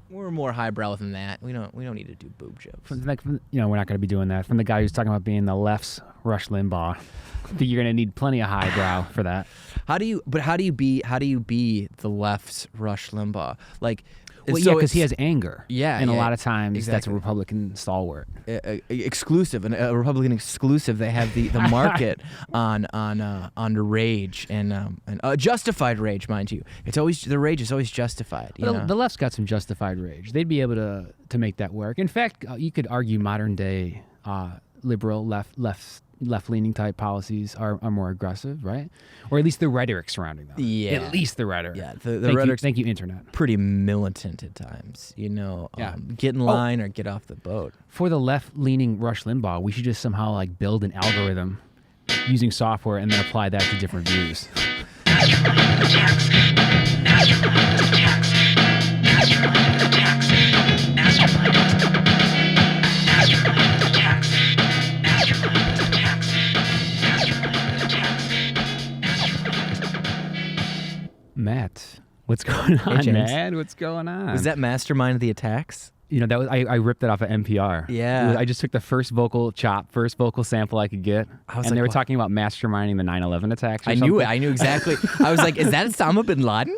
We're more highbrow than that. We don't need to do boob jokes. We're not going to be doing that. From the guy who's talking about being the left's Rush Limbaugh, you're going to need plenty of highbrow for that. How do you be the left's Rush Limbaugh? Like, well, so because he has anger. Yeah, and yeah, a lot of times exactly. That's a Republican stalwart. Exclusive, a Republican exclusive. They have the market on rage and justified rage, mind you. It's always the rage is always justified. The left's got some justified rage. They'd be able to make that work. In fact, you could argue modern day liberal left-leaning type policies are more aggressive, right? Or at least the rhetoric surrounding them. Yeah. At least the rhetoric. Yeah, the rhetoric. Thank you, Internet. Pretty militant at times, Get in line or get off the boat. For the left-leaning Rush Limbaugh, we should just somehow build an algorithm using software and then apply that to different views. Matt, what's going on, James. man? What's going on? Was that Mastermind of the Attacks? That was I ripped it off of NPR. Yeah. I just took the first vocal sample I could get, and they were talking about masterminding the 9/11 attacks. I knew it. I knew exactly. I was like, is that Osama bin Laden?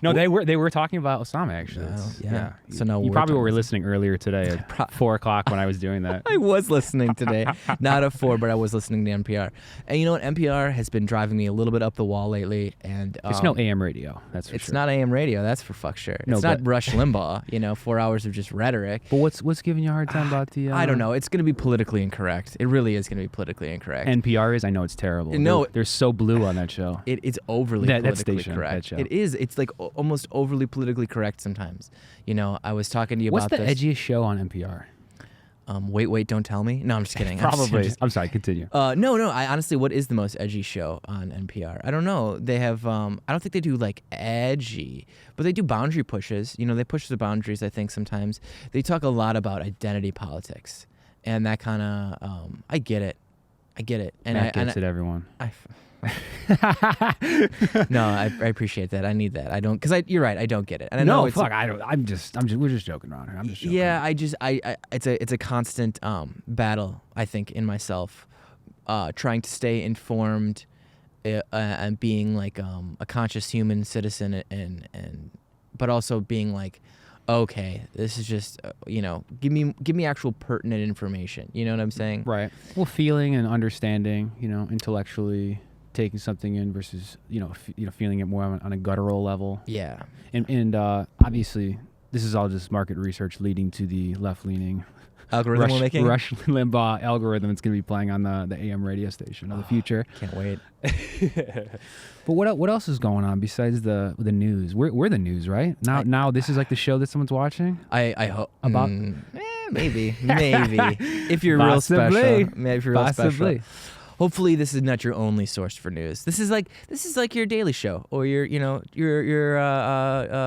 No, they were talking about Osama actually. Yeah. So now you probably were listening earlier today at 4:00 when I was doing that. I was listening today, not at 4, but I was listening to NPR. And you know what? NPR has been driving me a little bit up the wall lately. And it's no AM radio. That's for it's sure. not AM radio. That's for fuck sure. No, it's not Rush Limbaugh. 4 hours of just rhetoric. But what's giving you a hard time about the? I don't know. It's going to be politically incorrect. It really is going to be politically incorrect. NPR is. I know it's terrible. No, they're so blue on that show. It's overly politically station, correct. That show. It is. It's like almost overly politically correct sometimes. I was talking to you What's about the this. edgiest show on NPR? Wait, don't tell me. No, I'm just kidding. Probably. I'm sorry. Continue. No. I honestly, what is the most edgy show on NPR? I don't know. They have. I don't think they do edgy, but they do boundary pushes. They push the boundaries. I think sometimes they talk a lot about identity politics, and that kind of. I get it. And Matt gets it. Everyone. No, I appreciate that. I need that. I don't, because you're right. I don't get it. And I no, know fuck. I don't. We're just joking around here. I'm just joking. Yeah, it's a constant battle. I think in myself, trying to stay informed, and being a conscious human citizen, and but also being okay, this is just give me actual pertinent information. You know what I'm saying? Right. Well, feeling and understanding. Intellectually. Taking something in versus feeling it more on a guttural level. Yeah. And obviously this is all just market research leading to the left-leaning algorithm we're making. Rush Limbaugh algorithm that's going to be playing on the AM radio station of the future. Can't wait. But what else is going on besides the news? We're the news, right? Now this is the show that someone's watching. I hope about maybe if you're real special. Maybe if you're real special. Hopefully, this is not your only source for news. This is like your Daily Show or your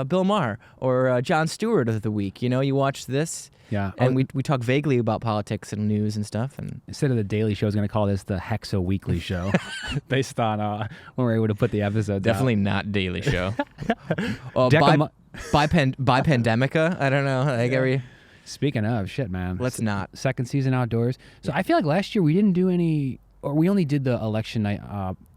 Bill Maher or Jon Stewart of the week. You watch this, yeah, and we talk vaguely about politics and news and stuff. And instead of the Daily Show, I was going to call this the Hexa Weekly Show, based on when we're able to put the episodes. Definitely not Daily Show. By Pandemica, I don't know. Speaking of shit, man, let's not. Second season outdoors. So I feel like last year we didn't do any. Or we only did the election night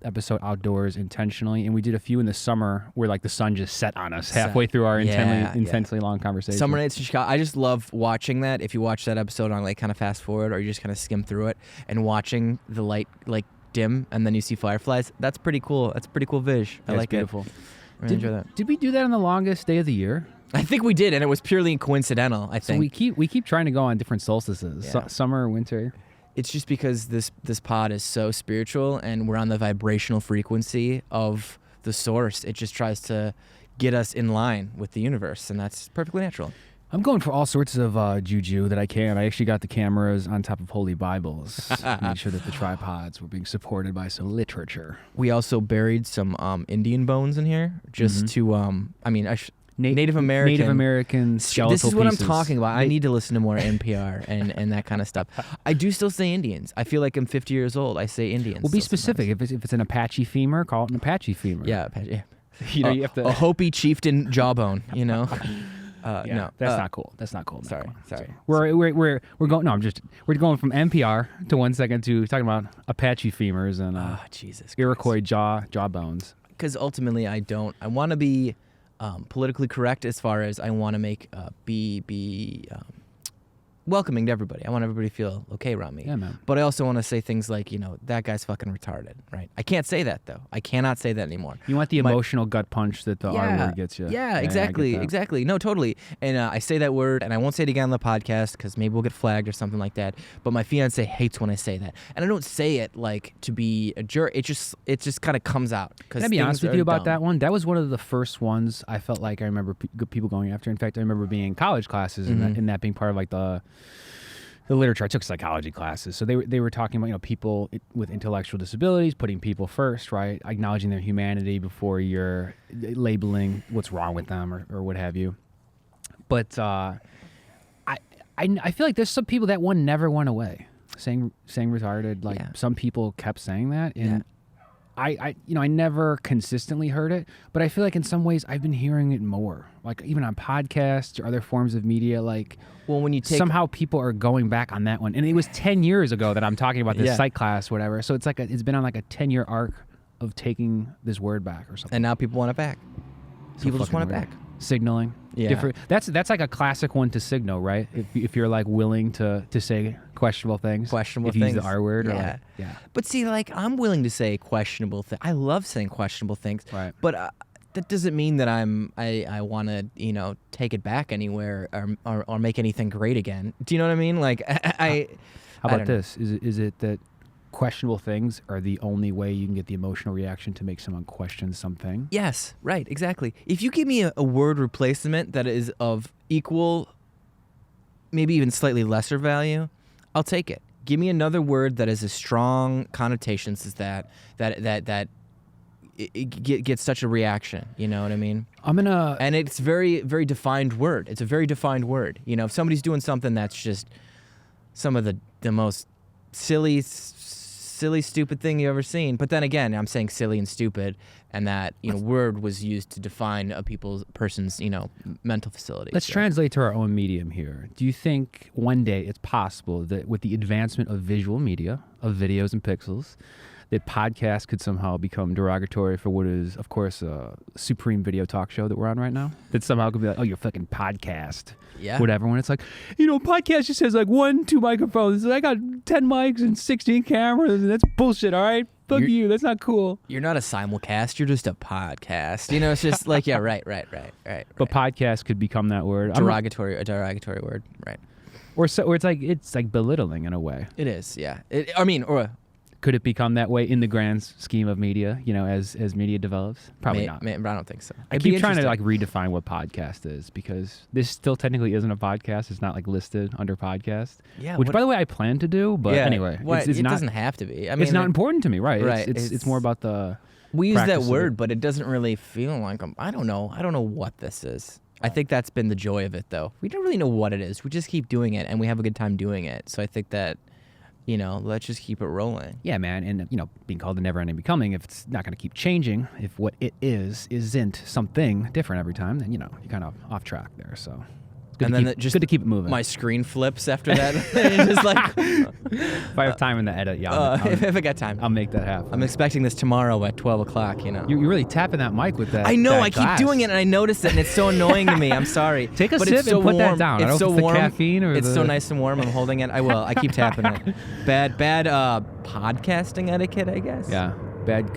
episode outdoors intentionally, and we did a few in the summer where the sun just set on us halfway through our intensely long conversation. Summer nights in Chicago. I just love watching that. If you watch that episode on kind of fast forward, or you just kind of skim through it and watching the light dim, and then you see fireflies. That's pretty cool. That's pretty cool vish. I like beautiful. I really enjoy that. Did we do that on the longest day of the year? I think we did, and it was purely coincidental. I think. So we keep trying to go on different solstices, summer, winter. It's just because this pod is so spiritual and we're on the vibrational frequency of the source. It just tries to get us in line with the universe, and that's perfectly natural. I'm going for all sorts of juju that I can. I actually got the cameras on top of holy Bibles. Made sure that the tripods were being supported by some literature. We also buried some Indian bones in here just to, Native American skeletal pieces. This is what I'm talking about. I need to listen to more NPR and that kind of stuff. I do still say Indians. I feel like I'm 50 years old. I say Indians. Well, be specific. If it's an Apache femur, call it an Apache femur. Yeah, Apache. You have to a Hopi chieftain jawbone. No, that's not cool. That's not cool. Sorry. We're going. No, we're going from NPR to 1 second to talking about Apache femurs and Jesus, Iroquois jawbones. Because ultimately, I want to be politically correct as far as I want to make be welcoming to everybody. I want everybody to feel okay around me. Yeah, man. But I also want to say things like, that guy's fucking retarded, right? I can't say that, though. I cannot say that anymore. You want the emotional gut punch that the R word gets you. Yeah, exactly. No, totally. And I say that word, and I won't say it again on the podcast because maybe we'll get flagged or something like that. But my fiance hates when I say that. And I don't say it like to be a jerk. It just kind of comes out. Can I be honest with you about that one? That was one of the first ones I felt like I remember people going after. In fact, I remember being in college classes and that being part of like the literature. I took psychology classes, so they were talking about people with intellectual disabilities, putting people first, right? Acknowledging their humanity before you're labeling what's wrong with them or what have you. But I feel like there's some people that one never went away saying retarded. Like some people kept saying that, and I never consistently heard it, but I feel like in some ways I've been hearing it more, like even on podcasts or other forms of media. Like, well, when you somehow people are going back on that one, and it was 10 years ago that I'm talking about this psych class, whatever. So it's like it's been on like a 10-year arc of taking this word back or something. And now people want it back. People just want it back. Signaling. Yeah. That's like a classic one to signal, right? If you're like willing to say questionable things. If you use the R word. Yeah. But see, like, I'm willing to say questionable things. I love saying questionable things. Right. But that doesn't mean that I want to, take it back anywhere or make anything great again. Do you know what I mean? Like, How about this? Is it that questionable things are the only way you can get the emotional reaction to make someone question something? Yes, right, exactly. If you give me a word replacement that is of equal, maybe even slightly lesser value, I'll take it. Give me another word that has as strong connotations as that it gets such a reaction. You know what I mean? And it's very, very defined word. It's a very defined word. If somebody's doing something that's just some of the most silly, stupid thing you ever seen. But then again, I'm saying silly and stupid, and that word was used to define a person's mental facility. Let's translate to our own medium here. Do you think one day it's possible that with the advancement of visual media, of videos and pixels, that podcasts could somehow become derogatory for what is, of course, a supreme video talk show that we're on right now? That somehow could be like, oh, you're fucking podcast. Yeah. Whatever. When it's like, podcast just has like 1-2 microphones. I got 10 mics and 16 cameras, and that's bullshit, all right? Fuck you. That's not cool. You're not a simulcast. You're just a podcast. It's just like, yeah, right. But podcast could become that word. A derogatory word, right? Or it's like belittling in a way. It is, yeah. Could it become that way in the grand scheme of media, as media develops? Probably not. I don't think so. I keep trying to redefine what podcast is, because this still technically isn't a podcast. It's not listed under podcast. Yeah. Which, by the way, I plan to do, but anyway. It doesn't have to be. It's not important to me, right? Right. It's more about the we use that word, but it doesn't really feel like I don't know what this is. I think that's been the joy of it, though. We don't really know what it is. We just keep doing it, and we have a good time doing it. So I think that let's just keep it rolling. Yeah, man. And, being called the Neverending Becoming, if it's not going to keep changing, if what it isn't something different every time, then, you're kind of off track there. So it's good to keep it moving. My screen flips after that. It's just like... If I have time in the edit, if I got time. I'll make that happen. I'm expecting this tomorrow at 12 o'clock, You're really tapping that mic with that. I know. I glass. keep doing it, and I notice it, and it's so annoying to me. I'm sorry. Take a sip and put that down. It's so warm. Caffeine or it's so nice and warm. I'm holding it. I will. I keep tapping it. Bad podcasting etiquette, I guess. Yeah. Bad,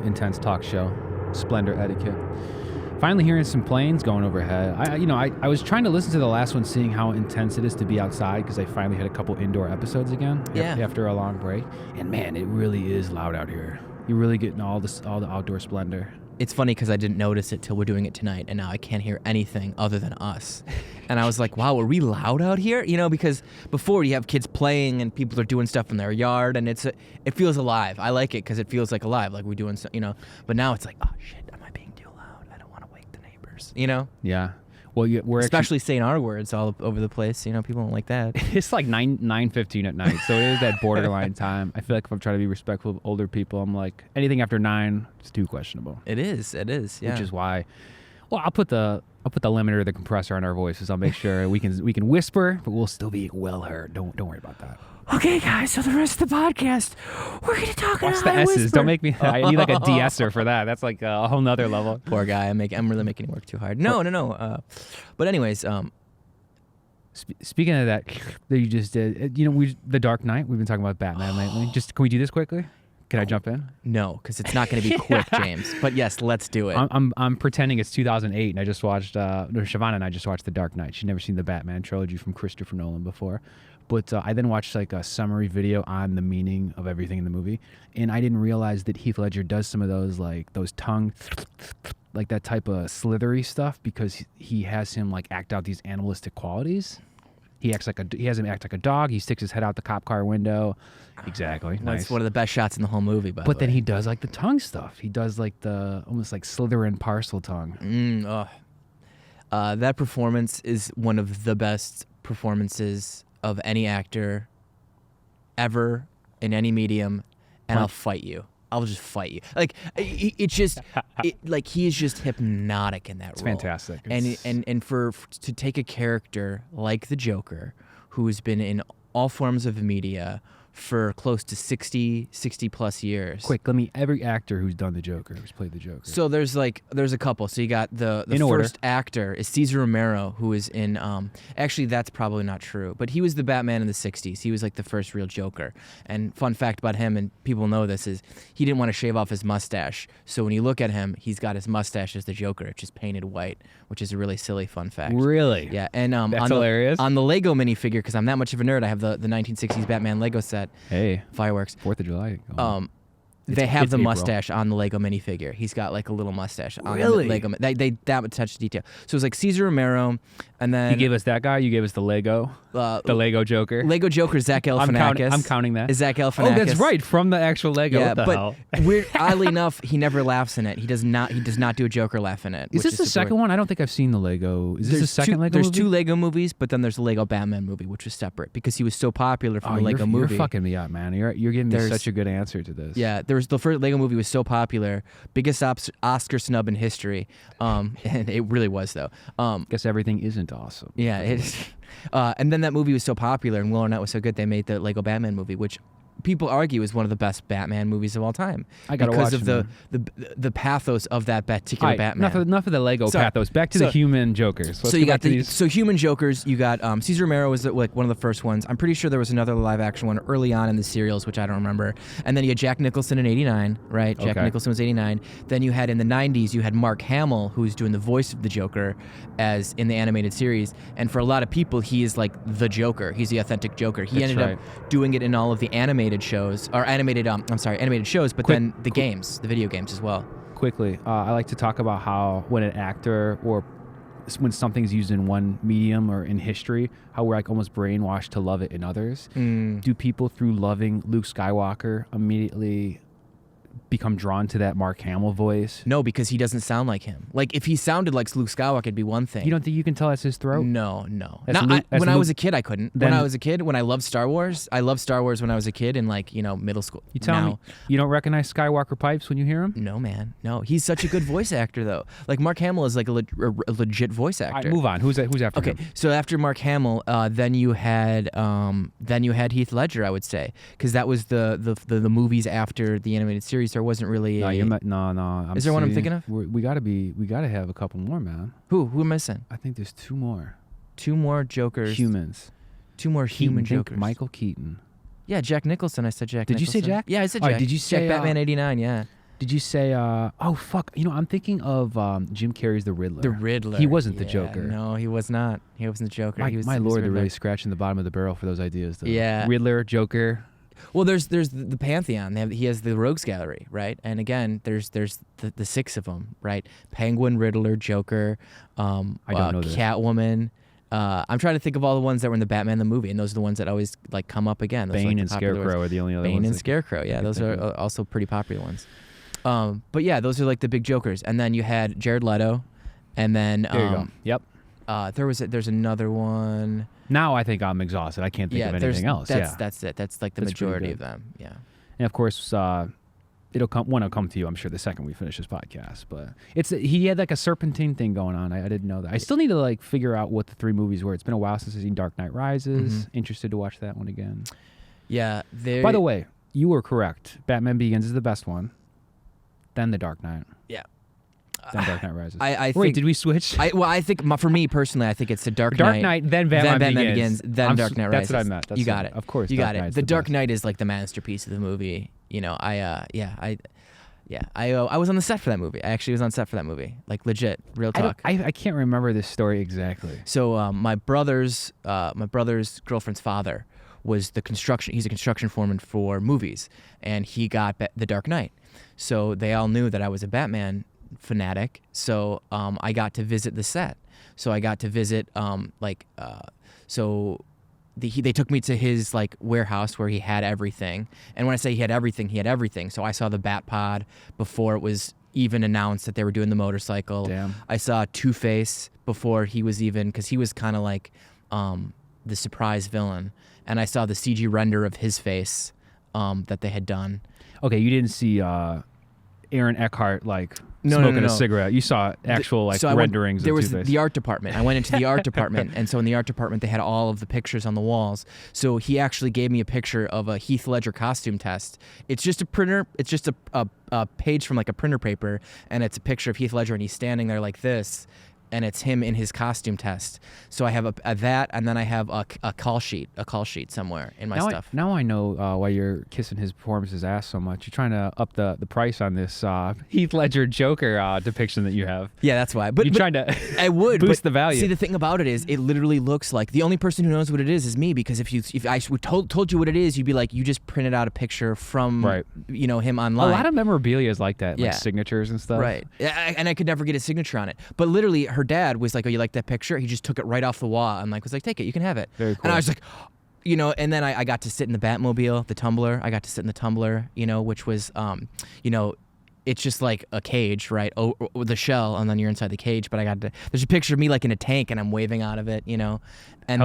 intense talk show. Splendor etiquette. Finally hearing some planes going overhead. I was trying to listen to the last one, seeing how intense it is to be outside, because I finally had a couple indoor episodes again after a long break. And man, it really is loud out here. You're really getting all the outdoor splendor. It's funny because I didn't notice it till we're doing it tonight, and now I can't hear anything other than us. And I was like, wow, are we loud out here? Because before you have kids playing and people are doing stuff in their yard, and it feels alive. I like it because it feels like alive, like we're doing, But now it's like, oh shit, am I being too loud? I don't want to wake the neighbors. Yeah. Well, we're especially saying our words all over the place. People don't like that. It's like 9:15 at night, so it is that borderline time. I feel like if I'm trying to be respectful of older people, I'm like, anything after 9 is too questionable. It is. Yeah. Which is why Well, I'll put the limiter, the compressor on our voices. I'll make sure we can whisper, but we'll still be well heard. Don't worry about that. Okay, guys. So the rest of the podcast, we're gonna talk about What's the S's? Don't make me. I need like a de-esser for that. That's like a whole nother level. Poor guy. I'm really making him work too hard. No. But anyways, speaking of that you just did, The Dark Knight. We've been talking about Batman lately. Just can we do this quickly? Can I jump in? No, because it's not going to be quick, James. But yes, let's do it. I'm pretending it's 2008, and I just watched. Siobhan and I just watched The Dark Knight. She'd never seen the Batman trilogy from Christopher Nolan before, but I then watched like a summary video on the meaning of everything in the movie, and I didn't realize that Heath Ledger does some of those like those tongue, like that type of slithery stuff because he has him like act out these animalistic qualities. He has him act like a dog. He sticks his head out the cop car window. Exactly. That's Nice. one of the best shots in the whole movie, by the way. But then he does like the tongue stuff. He does like the almost like Slytherin parcel tongue. That performance is one of the best performances of any actor ever in any medium, and I'll fight you. I'll just fight you. Like it's just, like he is just hypnotic in that role. It's fantastic. And for to take a character like the Joker, who has been in all forms of media for close to 60 plus years. Quick, let me every actor who's done the Joker, who's played the Joker. So there's a couple. So you got the In first order. actor is Cesar Romero, who is in actually that's probably not true, but he was the Batman in the 60s. He was like the first real Joker. And fun fact about him, and people know this, is he didn't want to shave off his mustache. So when you look at him, he's got his mustache as the Joker, it's just painted white, which is a really silly fun fact. Really? Yeah, and That's hilarious. On the Lego minifigure, because I'm that much of a nerd, I have the 1960s Batman Lego set. Hey, Fireworks. 4th of July. They have it's the April. mustache on the Lego minifigure. He's got like a little mustache on Really? the Lego. They that would touch the detail. So it was like Cesar Romero, and then You gave us that guy. You gave us the Lego Lego Joker. Lego Joker, Zach Galifianakis. I'm counting that. Is Zach Galifianakis? Oh, that's right, from the actual Lego. Yeah, what the but hell? weird. Oddly enough, he never laughs in it. He does not do a Joker laugh in it. Is this the second one? I don't think I've seen the Lego. Is this the second Lego There's movie? two Lego movies, but then there's the Lego Batman movie, which was separate because he was so popular from the Lego you're movie. You're fucking me up, man. You're giving me There's- such a good answer to this. Yeah, there was the first Lego movie was so popular, biggest Oscar snub in history, and it really was though. Guess everything isn't awesome. Yeah, it is. And then that movie was so popular and Will Arnett was so good, they made the Lego Batman movie, which people argue is one of the best Batman movies of all time. I gotta because watch of the pathos of that particular All right, Batman. enough of the Lego Sorry. pathos. Back to the human Jokers. Let's So you go back got to these. human Jokers. You got Cesar Romero was like one of the first ones. I'm pretty sure there was another live action one early on in the serials, which I don't remember. And then you had Jack Nicholson in '89, right? Jack Okay. Nicholson was '89. Then you had in the '90s, you had Mark Hamill, who's doing the voice of the Joker, as in the animated series. And for a lot of people, he is like the Joker. He's the authentic Joker. He That's ended right. up doing it in all of the animated shows, or animated shows, but then the games, the video games as well. Quickly, I like to talk about how when an actor or when something's used in one medium or in history, how we're like almost brainwashed to love it in others. Do people through loving Luke Skywalker immediately become drawn to that Mark Hamill voice? No, because he doesn't sound like him. Like if he sounded like Luke Skywalker, it'd be one thing. You don't think you can tell that's his throat? No. That's Not- Luke- that's when I Luke- was a kid, I couldn't. Then- When I was a kid, when I loved Star Wars, I loved Star Wars when I was a kid in like, middle school. You tell me you don't recognize Skywalker pipes when you hear him? No, man. No. He's such a good voice actor, though. Like Mark Hamill is like a legit voice All right, actor. move on. Who's after Okay, him? so after Mark Hamill, then you had Heath Ledger, I would say, because that was the movies after the animated series. There wasn't really No. Is there one I'm thinking of? We gotta have a couple more, man. Who am I missing? I think there's two more. Two more Jokers. Humans. Two more human Think Jokers. Michael Keaton. Yeah, Jack Nicholson. I said Jack. Did you say Nicholson. Jack? Yeah, I said All Jack. right, did you say, Jack Batman '89? Yeah. Did you say? Oh fuck! I'm thinking of Jim Carrey's The Riddler. The Riddler. He wasn't the Yeah, Joker. No, he was not. He wasn't the Joker. My, he was, my he was lord, the they're Riddler. really scratching the bottom of the barrel for those ideas, though. Yeah. Riddler, Joker. Well, there's the Pantheon. He has the Rogues Gallery, right? And again, there's the six of them, right? Penguin, Riddler, Joker, I don't know this. Catwoman. I'm trying to think of all the ones that were in the Batman the movie, and those are the ones that always like come up again. Those are, Bane like, and the popular Scarecrow ones. are the only other Bane ones. and that- Scarecrow, yeah, those think are of. also pretty popular ones. But yeah, those are like the big Jokers. And then you had Jared Leto, and then There you go. Yep. there's another one. Now I think I'm exhausted. I can't think of anything else. That's it. That's like the That's pretty majority good. of them. Yeah. And of course, it'll come to you, I'm sure, the second we finish this podcast. But he had like a serpentine thing going on. I didn't know that. I still need to like figure out what the 3 movies were. It's been a while since I've seen Dark Knight Rises. Interested to watch that one again. Yeah. By the way, you were correct. Batman Begins is the best one. Then The Dark Knight. Yeah. Then Dark Knight Rises. I Wait, think, did we switch? I think for me personally, I think it's The Dark Knight. Then Batman Begins. Then Dark Knight Rises. That's what I meant. You got it. Of course. You got it. Knight's The Dark best. Knight is like the masterpiece of the movie. You know, I was on the set for that movie. I actually was on set for that movie. Like legit, real talk. I can't remember this story exactly. So my brother's girlfriend's father was he's a construction foreman for movies, and he got The Dark Knight. So they all knew that I was a Batman fanatic. So I got to visit the set. So I got to visit they took me to his like warehouse where he had everything. And when I say he had everything. So I saw the Bat Pod before it was even announced that they were doing the motorcycle. Damn. I saw Two-Face before he was even, because he was kind of like the surprise villain. And I saw the CG render of his face that they had done. Okay, you didn't see Aaron Eckhart like smoking a cigarette. You saw actual renderings of Two-Face. There was the art department. I went into the art department, and so in the art department they had all of the pictures on the walls. So he actually gave me a picture of a Heath Ledger costume test. It's just a printer. It's just a page from like a printer paper, and it's a picture of Heath Ledger, and he's standing there like this. And it's him in his costume test. So I have that, and then I have a call sheet somewhere in my stuff. Now I know why you're kissing his performance's ass so much. You're trying to up the price on this Heath Ledger Joker depiction that you have. Yeah, that's why. But you're trying to boost the value. See, the thing about it is, it literally looks like the only person who knows what it is me. Because if I told you what it is, you'd be like, you just printed out a picture from him online. A lot of memorabilia is like that, like signatures and stuff. Right, and I could never get a signature on it. But literally, her dad was like, "Oh, you like that picture?" He just took it right off the wall and was like, "Take it, you can have it." Very cool. And I was like, and then I got to sit in the Batmobile, the Tumbler. I got to sit in the Tumbler, which was, it's just like a cage, right? Oh, the shell, and then you're inside the cage. But there's a picture of me like in a tank, and I'm waving out of it, And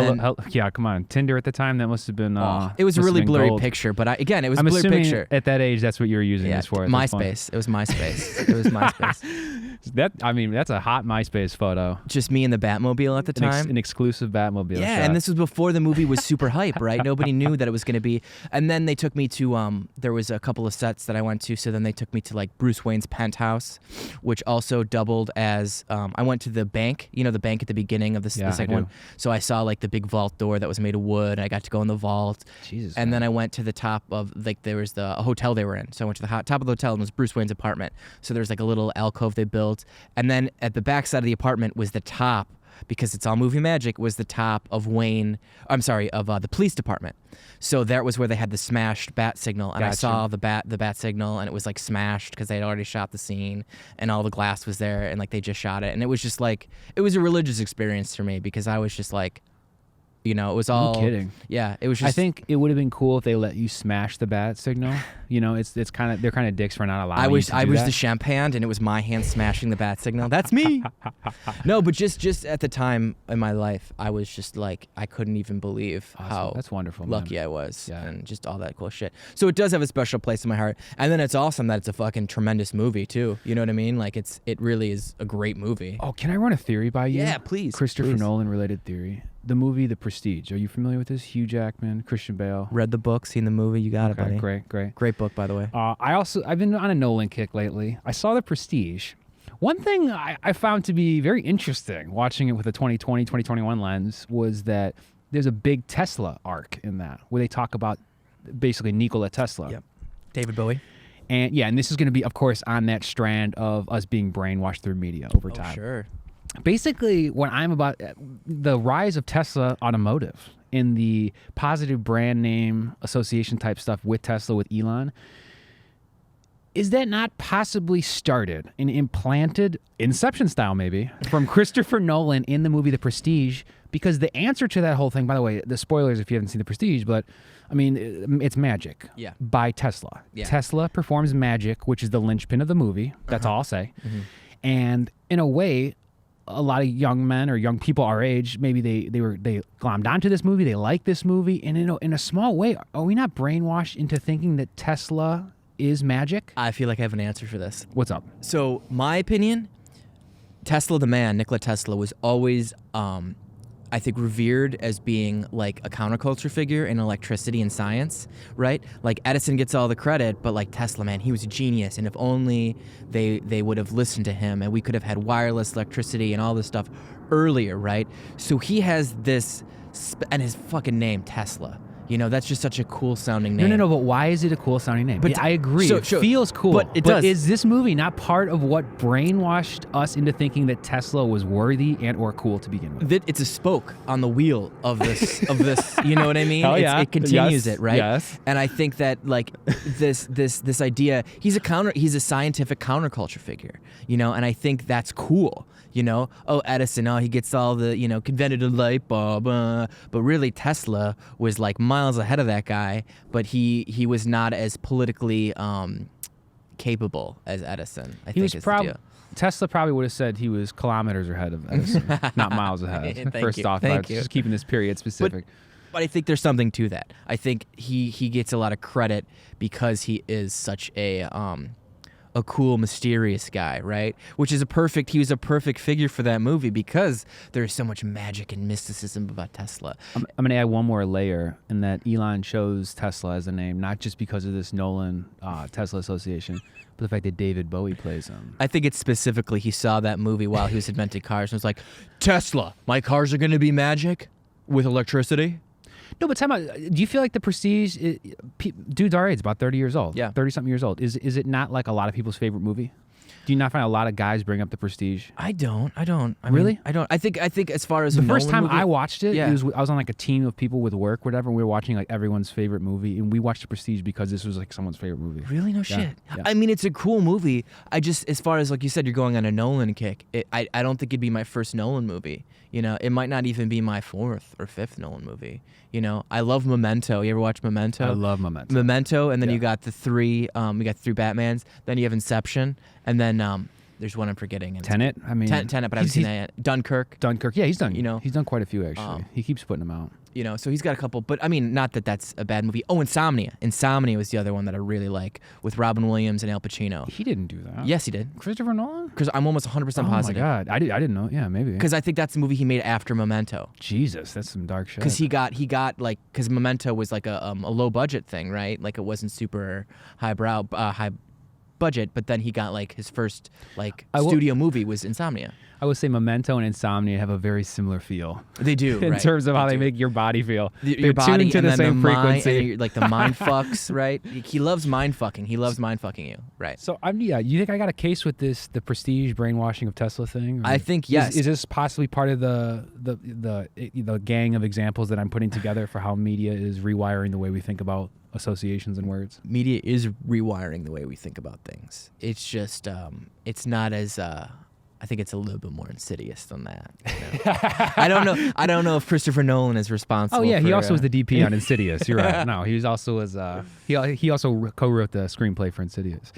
come on, Tinder at the time, that must have been. It was a really blurry gold. Picture, but it was I'm a blurry assuming picture. At that age, that's what you were using this for. MySpace. It was MySpace. It was MySpace. That's a hot MySpace photo. Just me in the Batmobile at the time. An exclusive Batmobile. Yeah, shot. and this was before the movie was super hype, right? Nobody knew that it was going to be. And then they took me to, there was a couple of sets that I went to, so then they took me to like Bruce Wayne's penthouse, which also doubled as, I went to the bank, the bank at the beginning of the second one. So I saw like the big vault door that was made of wood, and I got to go in the vault. Jesus. And then I went to the top of, there was a hotel they were in. So I went to the top of the hotel, and it was Bruce Wayne's apartment. So there's like a little alcove they built. And then at the back side of the apartment was the top, because it's all movie magic, was the top of the police department. So that was where they had the smashed bat signal, and I saw the bat signal, and it was like smashed because they had already shot the scene, and all the glass was there, and like they just shot it, and it was just like, it was a religious experience for me, because I was just like, it was all. No kidding. Yeah, it was just. I think it would have been cool if they let you smash the bat signal. It's kind of, they're kind of dicks for not allowing. I was the champ hand, and it was my hand smashing the bat signal. That's me. No, but just at the time in my life, I was just like, I couldn't even believe how that's wonderful, lucky man. I was, and just all that cool shit. So it does have a special place in my heart, and then it's awesome that it's a fucking tremendous movie too. You know what I mean? Like it really is a great movie. Oh, can I run a theory by you? Yeah, please. Christopher Nolan related theory. The movie The Prestige. Are you familiar with this? Hugh Jackman, Christian Bale. Read the book, seen the movie. You got it, buddy. Great book, by the way. I've been on a Nolan kick lately. I saw The Prestige. One thing I found to be very interesting watching it with a 2020, 2021 lens was that there's a big Tesla arc in that, where they talk about basically Nikola Tesla. Yep. David Bowie. And this is going to be, of course, on that strand of us being brainwashed through media over time. Sure. Basically, what I'm about, the rise of Tesla Automotive in the positive brand name association type stuff with Tesla, with Elon, is that not possibly started and implanted, Inception style maybe, from Christopher Nolan in the movie The Prestige? Because the answer to that whole thing, by the way, the spoilers if you haven't seen The Prestige, but I mean, it's magic by Tesla. Yeah. Tesla performs magic, which is the linchpin of the movie. That's all I'll say. Mm-hmm. And in a way, a lot of young men or young people our age, maybe they glommed onto this movie, they like this movie, and in a small way, are we not brainwashed into thinking that Tesla is magic? I feel like I have an answer for this. What's up? So my opinion, Tesla the man, Nikola Tesla, was always, I think, revered as being like a counterculture figure in electricity and science, right? Like Edison gets all the credit, but like Tesla, man, he was a genius. And if only they would have listened to him, and we could have had wireless electricity and all this stuff earlier, right? So he has this, and his fucking name, Tesla. You know, that's just such a cool sounding name. No, but why is it a cool sounding name? But I agree. so- it so- feels cool. but it does. Is this movie not part of what brainwashed us into thinking that Tesla was worthy and or cool to begin with? It's a spoke on the wheel of this, you know what I mean? Oh, yeah. It continues Yes. it, right? Yes. And I think that like this idea, he's a scientific counterculture figure, you know, and I think that's cool. You know, Edison, he gets all the, invented a light bulb, but really Tesla was like miles ahead of that guy, but he was not as politically capable as Edison, I think is the deal. Tesla probably would have said he was kilometers ahead of Edison, not miles ahead. Thank you. Just keeping this period specific. But I think there's something to that. I think he gets a lot of credit because he is such a cool, mysterious guy, right? He was a perfect figure for that movie because there's so much magic and mysticism about Tesla. I'm going to add one more layer in that Elon chose Tesla as a name, not just because of this Nolan Tesla association, but the fact that David Bowie plays him. I think it's specifically he saw that movie while he was inventing cars and was like, Tesla, my cars are going to be magic with electricity? No, but time out. Do you feel like the Prestige, dude's our age, about 30 years old. Yeah. 30-something years old. Is it not like a lot of people's favorite movie? Do you not find a lot of guys bring up the Prestige? I don't. Really? I don't. I think as far as the a first Nolan time movie, I watched it, yeah. I was on like a team of people with work, whatever, and we were watching like everyone's favorite movie, and we watched the Prestige because this was like someone's favorite movie. Really? No shit. I mean, it's a cool movie. I just, as far as like you said, you're going on a Nolan kick. I don't think it'd be my first Nolan movie. You know, it might not even be my fourth or fifth Nolan movie. You know, I love Memento. You ever watch Memento? I love Memento. Memento, and then you got the three. We got the three Batmans. Then you have Inception, and then there's one I'm forgetting. And Tenet. I mean, Tenet, but I haven't seen that yet. Dunkirk. Yeah, he's done. You know, he's done quite a few actually. He keeps putting them out. You know, so he's got a couple, but I mean, not that that's a bad movie. Oh, Insomnia. Insomnia was the other one that I really like with Robin Williams and Al Pacino. He didn't do that. Yes, he did. Christopher Nolan? Because I'm almost 100% positive. Oh my God, I didn't know. Yeah, maybe. Because I think that's the movie he made after Memento. Jesus, that's some dark shit. Because he got like, because Memento was like a low budget thing, right? Like it wasn't super high budget, but then he got like his first like studio movie was Insomnia. I would say Memento and Insomnia have a very similar feel. They do, in terms of how they make your body feel. Your body tuned to and the then same the frequency. mind, and like the mind fucks, right? He loves mind fucking. He loves mind fucking you, right? So you think I got a case with the Prestige brainwashing of Tesla thing? Or I think yes. Is this possibly part of the gang of examples that I'm putting together for how media is rewiring the way we think about associations and words? Media is rewiring the way we think about things. It's just it's not as I think it's a little bit more insidious than that. You know? I don't know if Christopher Nolan is responsible. Oh yeah, he for, also was the DP on Insidious. You're right. No, he also he also co-wrote the screenplay for Insidious.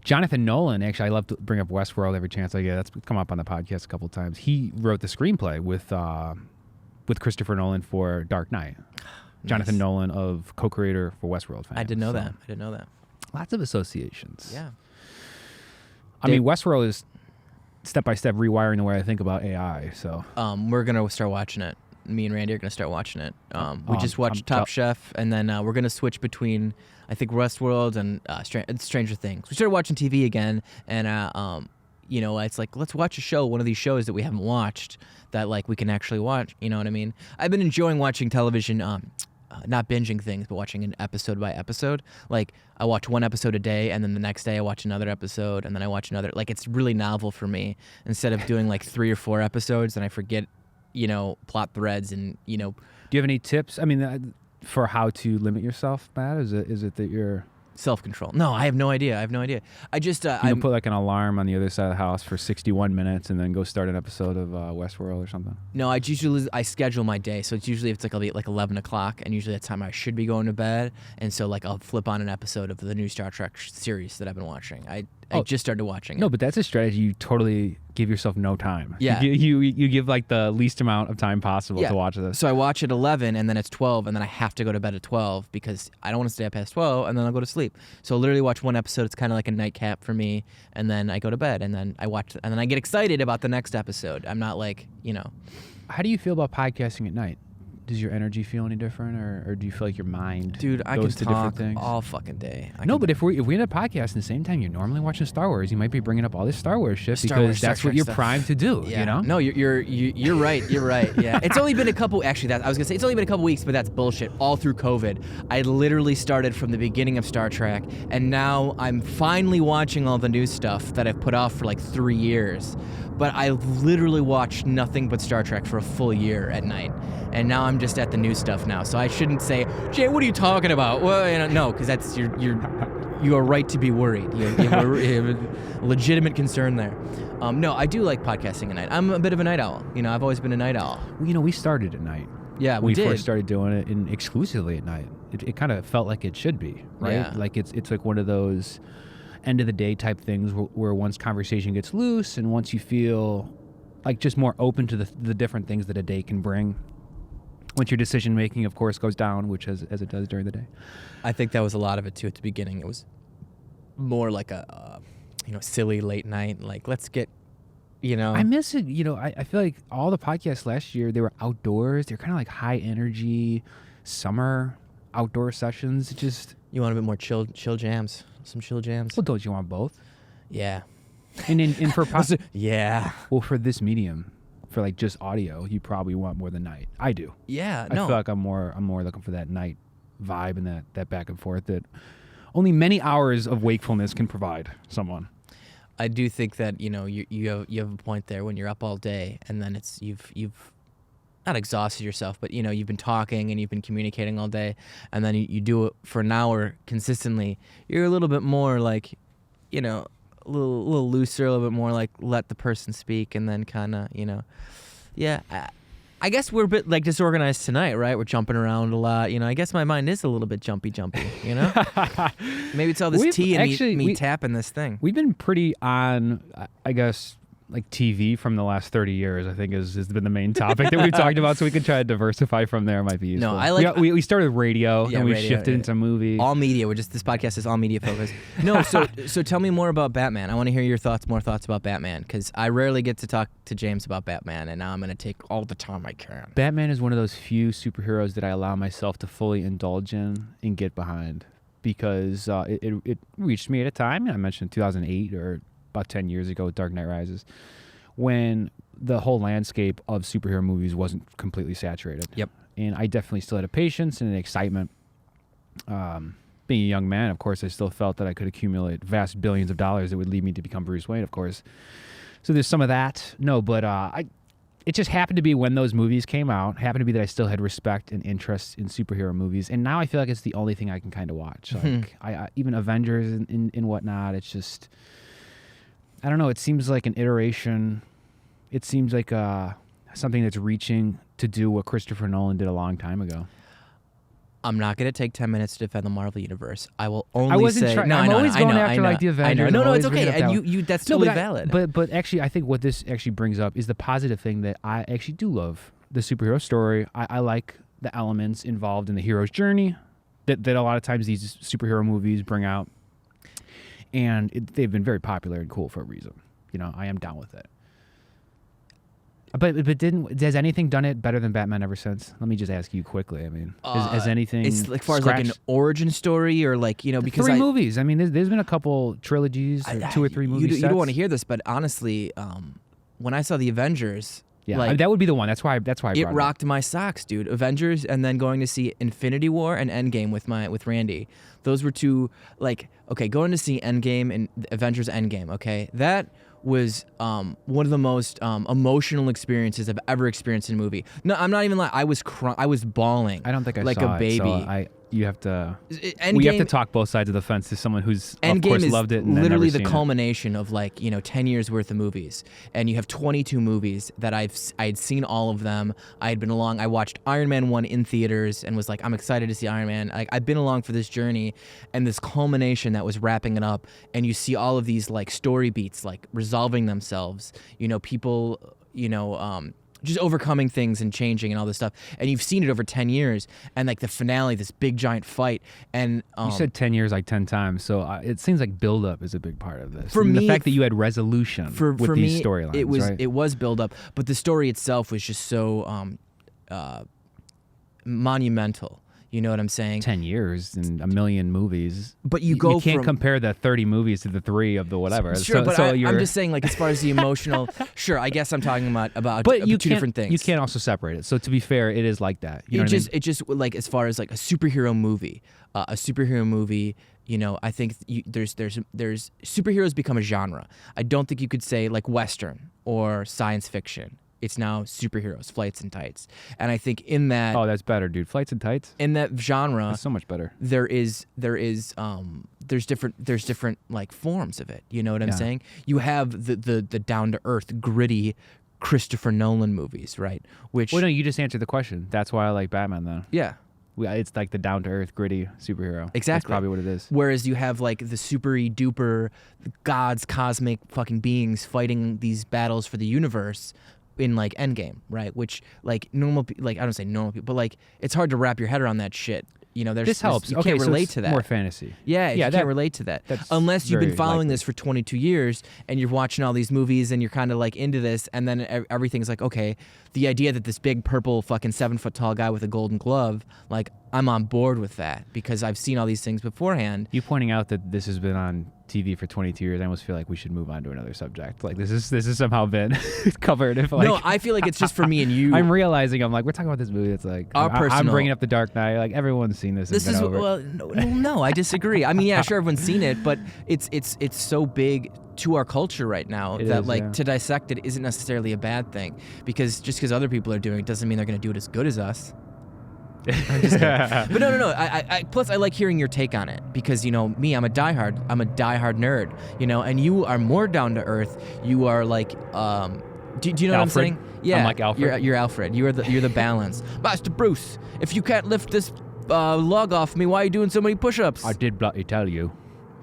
Jonathan Nolan, actually, I love to bring up Westworld every chance I get. That's come up on the podcast a couple of times. He wrote the screenplay with Christopher Nolan for Dark Knight. Jonathan Nolan of co-creator for Westworld fame. I didn't know that. Lots of associations. Yeah. I mean, Westworld is step-by-step rewiring the way I think about AI. So we're gonna start watching it. Me and Randy are gonna start watching it. We just watched Top Chef, and then we're gonna switch between I think Westworld and Stranger Things. We started watching TV again, and you know, it's like let's watch a show, one of these shows that we haven't watched that like we can actually watch. You know what I mean? I've been enjoying watching television. Not binging things, but watching an episode by episode. Like I watch one episode a day, and then the next day I watch another episode, and then I watch another. Like it's really novel for me. Instead of doing like 3 or 4 episodes, and I forget, plot threads, and Do you have any tips? I mean, for how to limit yourself, Matt? Is it that you're self-control? No, I have no idea. I just you put like an alarm on the other side of the house for 61 minutes and then go start an episode of Westworld or something? No, I schedule my day, so it's usually I'll be at like 11 o'clock, and usually that's time I should be going to bed, and so like I'll flip on an episode of the new Star Trek series that I've been watching. I just started watching it. No, but that's a strategy. You totally give yourself no time. Yeah. You give like the least amount of time possible to watch this. So I watch at 11, and then it's 12, and then I have to go to bed at 12 because I don't want to stay up past 12, and then I'll go to sleep. So I'll literally watch one episode. It's kind of like a nightcap for me, and then I go to bed, and then I watch, and then I get excited about the next episode. I'm not like, How do you feel about podcasting at night? Does your energy feel any different, or do you feel like your mind Dude, I can goes to different talk things? all fucking day. But if we end up podcasting the same time you're normally watching Star Wars, you might be bringing up all this Star Wars shit because that's what you're primed to do. Yeah. You know? No, you're right. You're right. Yeah. It's only been a couple. Actually, I was gonna say it's only been a couple weeks, but that's bullshit. All through COVID, I literally started from the beginning of Star Trek, and now I'm finally watching all the new stuff that I've put off for like 3 years. But I literally watched nothing but Star Trek for a full year at night. And now I'm just at the new stuff now. So I shouldn't say, Jay, what are you talking about? Well, no, because that's you are right to be worried. You have a legitimate concern there. No, I do like podcasting at night. I'm a bit of a night owl. I've always been a night owl. Well, we started at night. Yeah, we did. first started doing it exclusively at night. It kind of felt like it should be, right? Yeah. Like it's like one of those end of the day type things where once conversation gets loose and once you feel like just more open to the different things that a day can bring. Once your decision making, of course, goes down, which as it does during the day. I think that was a lot of it too at the beginning. It was more like a silly late night. Like let's get, I miss it. I feel like all the podcasts last year, they were outdoors. They're kind of like high energy summer outdoor sessions. Just you want a bit more chill jams, some chill jams. Well, don't you want both? Yeah. And for yeah. Well, for this medium, for like just audio, you probably want more than night. I do. Yeah. I feel like I'm more looking for that night vibe and that back and forth that only many hours of wakefulness can provide someone. I do think that you have a point there when you're up all day and then it's you've not exhausted yourself, but you've been talking and you've been communicating all day, and then you do it for an hour consistently. You're a little bit more like, a little looser, a little bit more like let the person speak, and then kind of yeah. I guess we're a bit like disorganized tonight, right? We're jumping around a lot. I guess my mind is a little bit jumpy. Maybe it's all this tea and me tapping this thing. We've been pretty on, I guess, like TV from the last 30 years, I think has been the main topic that we've talked about, so we could try to diversify from there. Might be useful. No, I like... We started radio, and we shifted into movie. All media. This podcast is all media focused. No, so tell me more about Batman. I want to hear your more thoughts about Batman, because I rarely get to talk to James about Batman, and now I'm going to take all the time I can. Batman is one of those few superheroes that I allow myself to fully indulge in and get behind, because it reached me at a time, I mentioned 2008 or about 10 years ago with Dark Knight Rises, when the whole landscape of superhero movies wasn't completely saturated. Yep. And I definitely still had a patience and an excitement. Being a young man, of course, I still felt that I could accumulate vast billions of dollars that would lead me to become Bruce Wayne, of course. So there's some of that. No, but it just happened to be when those movies came out, happened to be that I still had respect and interest in superhero movies. And now I feel like it's the only thing I can kind of watch. Like I even Avengers and whatnot, it's just... I don't know. It seems like an iteration. It seems like something that's reaching to do what Christopher Nolan did a long time ago. I'm not going to take 10 minutes to defend the Marvel Universe. I will only say... I'm always going after like the Avengers. No, it's okay. And that's totally valid. But actually, I think what this actually brings up is the positive thing that I actually do love the superhero story. I like the elements involved in the hero's journey that a lot of times these superhero movies bring out. And they've been very popular and cool for a reason. I am down with it. But has anything done it better than Batman ever since? Let me just ask you quickly. I mean, has anything? It's like far as like an origin story or like because 3 movies. I mean, there's been a couple trilogies, or 2 or 3 movies. You don't want to hear this, but honestly, when I saw the Avengers. Yeah, that would be the one. That's why I brought it rocked my socks, dude. Avengers, and then going to see Infinity War and Endgame with Randy. Those were 2 going to see Endgame and Avengers Endgame. Okay, that was one of the most emotional experiences I've ever experienced in a movie. No, I'm not even lying. I was bawling. I don't think I like saw a baby. It, so you have to Endgame, we have to talk both sides of the fence to someone who's of Endgame course is loved it and then literally never the seen culmination of like 10 years worth of movies, and you have 22 movies that I'd seen all of them. I had been along. I watched Iron Man 1 in theaters and was like, I'm excited to see Iron Man. Like, I've been along for this journey, and this culmination that was wrapping it up, and you see all of these like story beats like resolving themselves. People just overcoming things and changing and all this stuff, and you've seen it over 10 years, and like the finale, this big giant fight, and You said 10 years like 10 times, so it seems like build-up is a big part of this. For And me, the fact that you had resolution with these storylines, it was build-up, but the story itself was just so monumental. You know what I'm saying? 10 years and a million movies. But you can't compare the 30 movies to the 3 of the whatever. Sure, but I'm just saying, like, as far as the emotional, sure, I guess I'm talking about two different things. You can't also separate it. So to be fair, it is like that. You know what I mean? It just like, as far as like a superhero movie, I think there's superheroes become a genre. I don't think you could say like Western or science fiction. It's now superheroes, flights and tights, and I think in that that's better, dude. Flights and tights in that genre, that's so much better. There's different like forms of it. You know what I'm saying? You have the down to earth, gritty Christopher Nolan movies, right? Which no, you just answered the question. That's why I like Batman, though. Yeah. It's like the down to earth, gritty superhero. Exactly. That's probably what it is. Whereas you have like the supery duper gods, cosmic fucking beings fighting these battles for the universe in like Endgame, right? Which like I don't say normal people, but like it's hard to wrap your head around that shit. This helps. You can't relate to that. More fantasy. Yeah, you can't relate to that unless you've been following this for 22 years and you're watching all these movies and you're kind of like into this, and then everything's like, okay, the idea that this big purple fucking 7-foot tall guy with a golden glove, like I'm on board with that because I've seen all these things beforehand. You pointing out that this has been on TV for 22 years, I almost feel like we should move on to another subject. Like this is somehow been covered. No, I feel like it's just for me and you. I'm realizing we're talking about this movie. It's like I'm bringing up The Dark Knight. Like everyone's seen this. No, I disagree. I mean, yeah, sure, everyone's seen it, but it's so big to our culture right now to dissect it isn't necessarily a bad thing, because just because other people are doing it doesn't mean they're going to do it as good as us. But no. I plus I like hearing your take on it because me, I'm a diehard nerd, and you are more down to earth. You are like, do you know what I'm saying? Yeah, I'm like Alfred. You're Alfred. You're the balance, Master Bruce. If you can't lift this log off me, why are you doing so many push-ups? I did bloody tell you.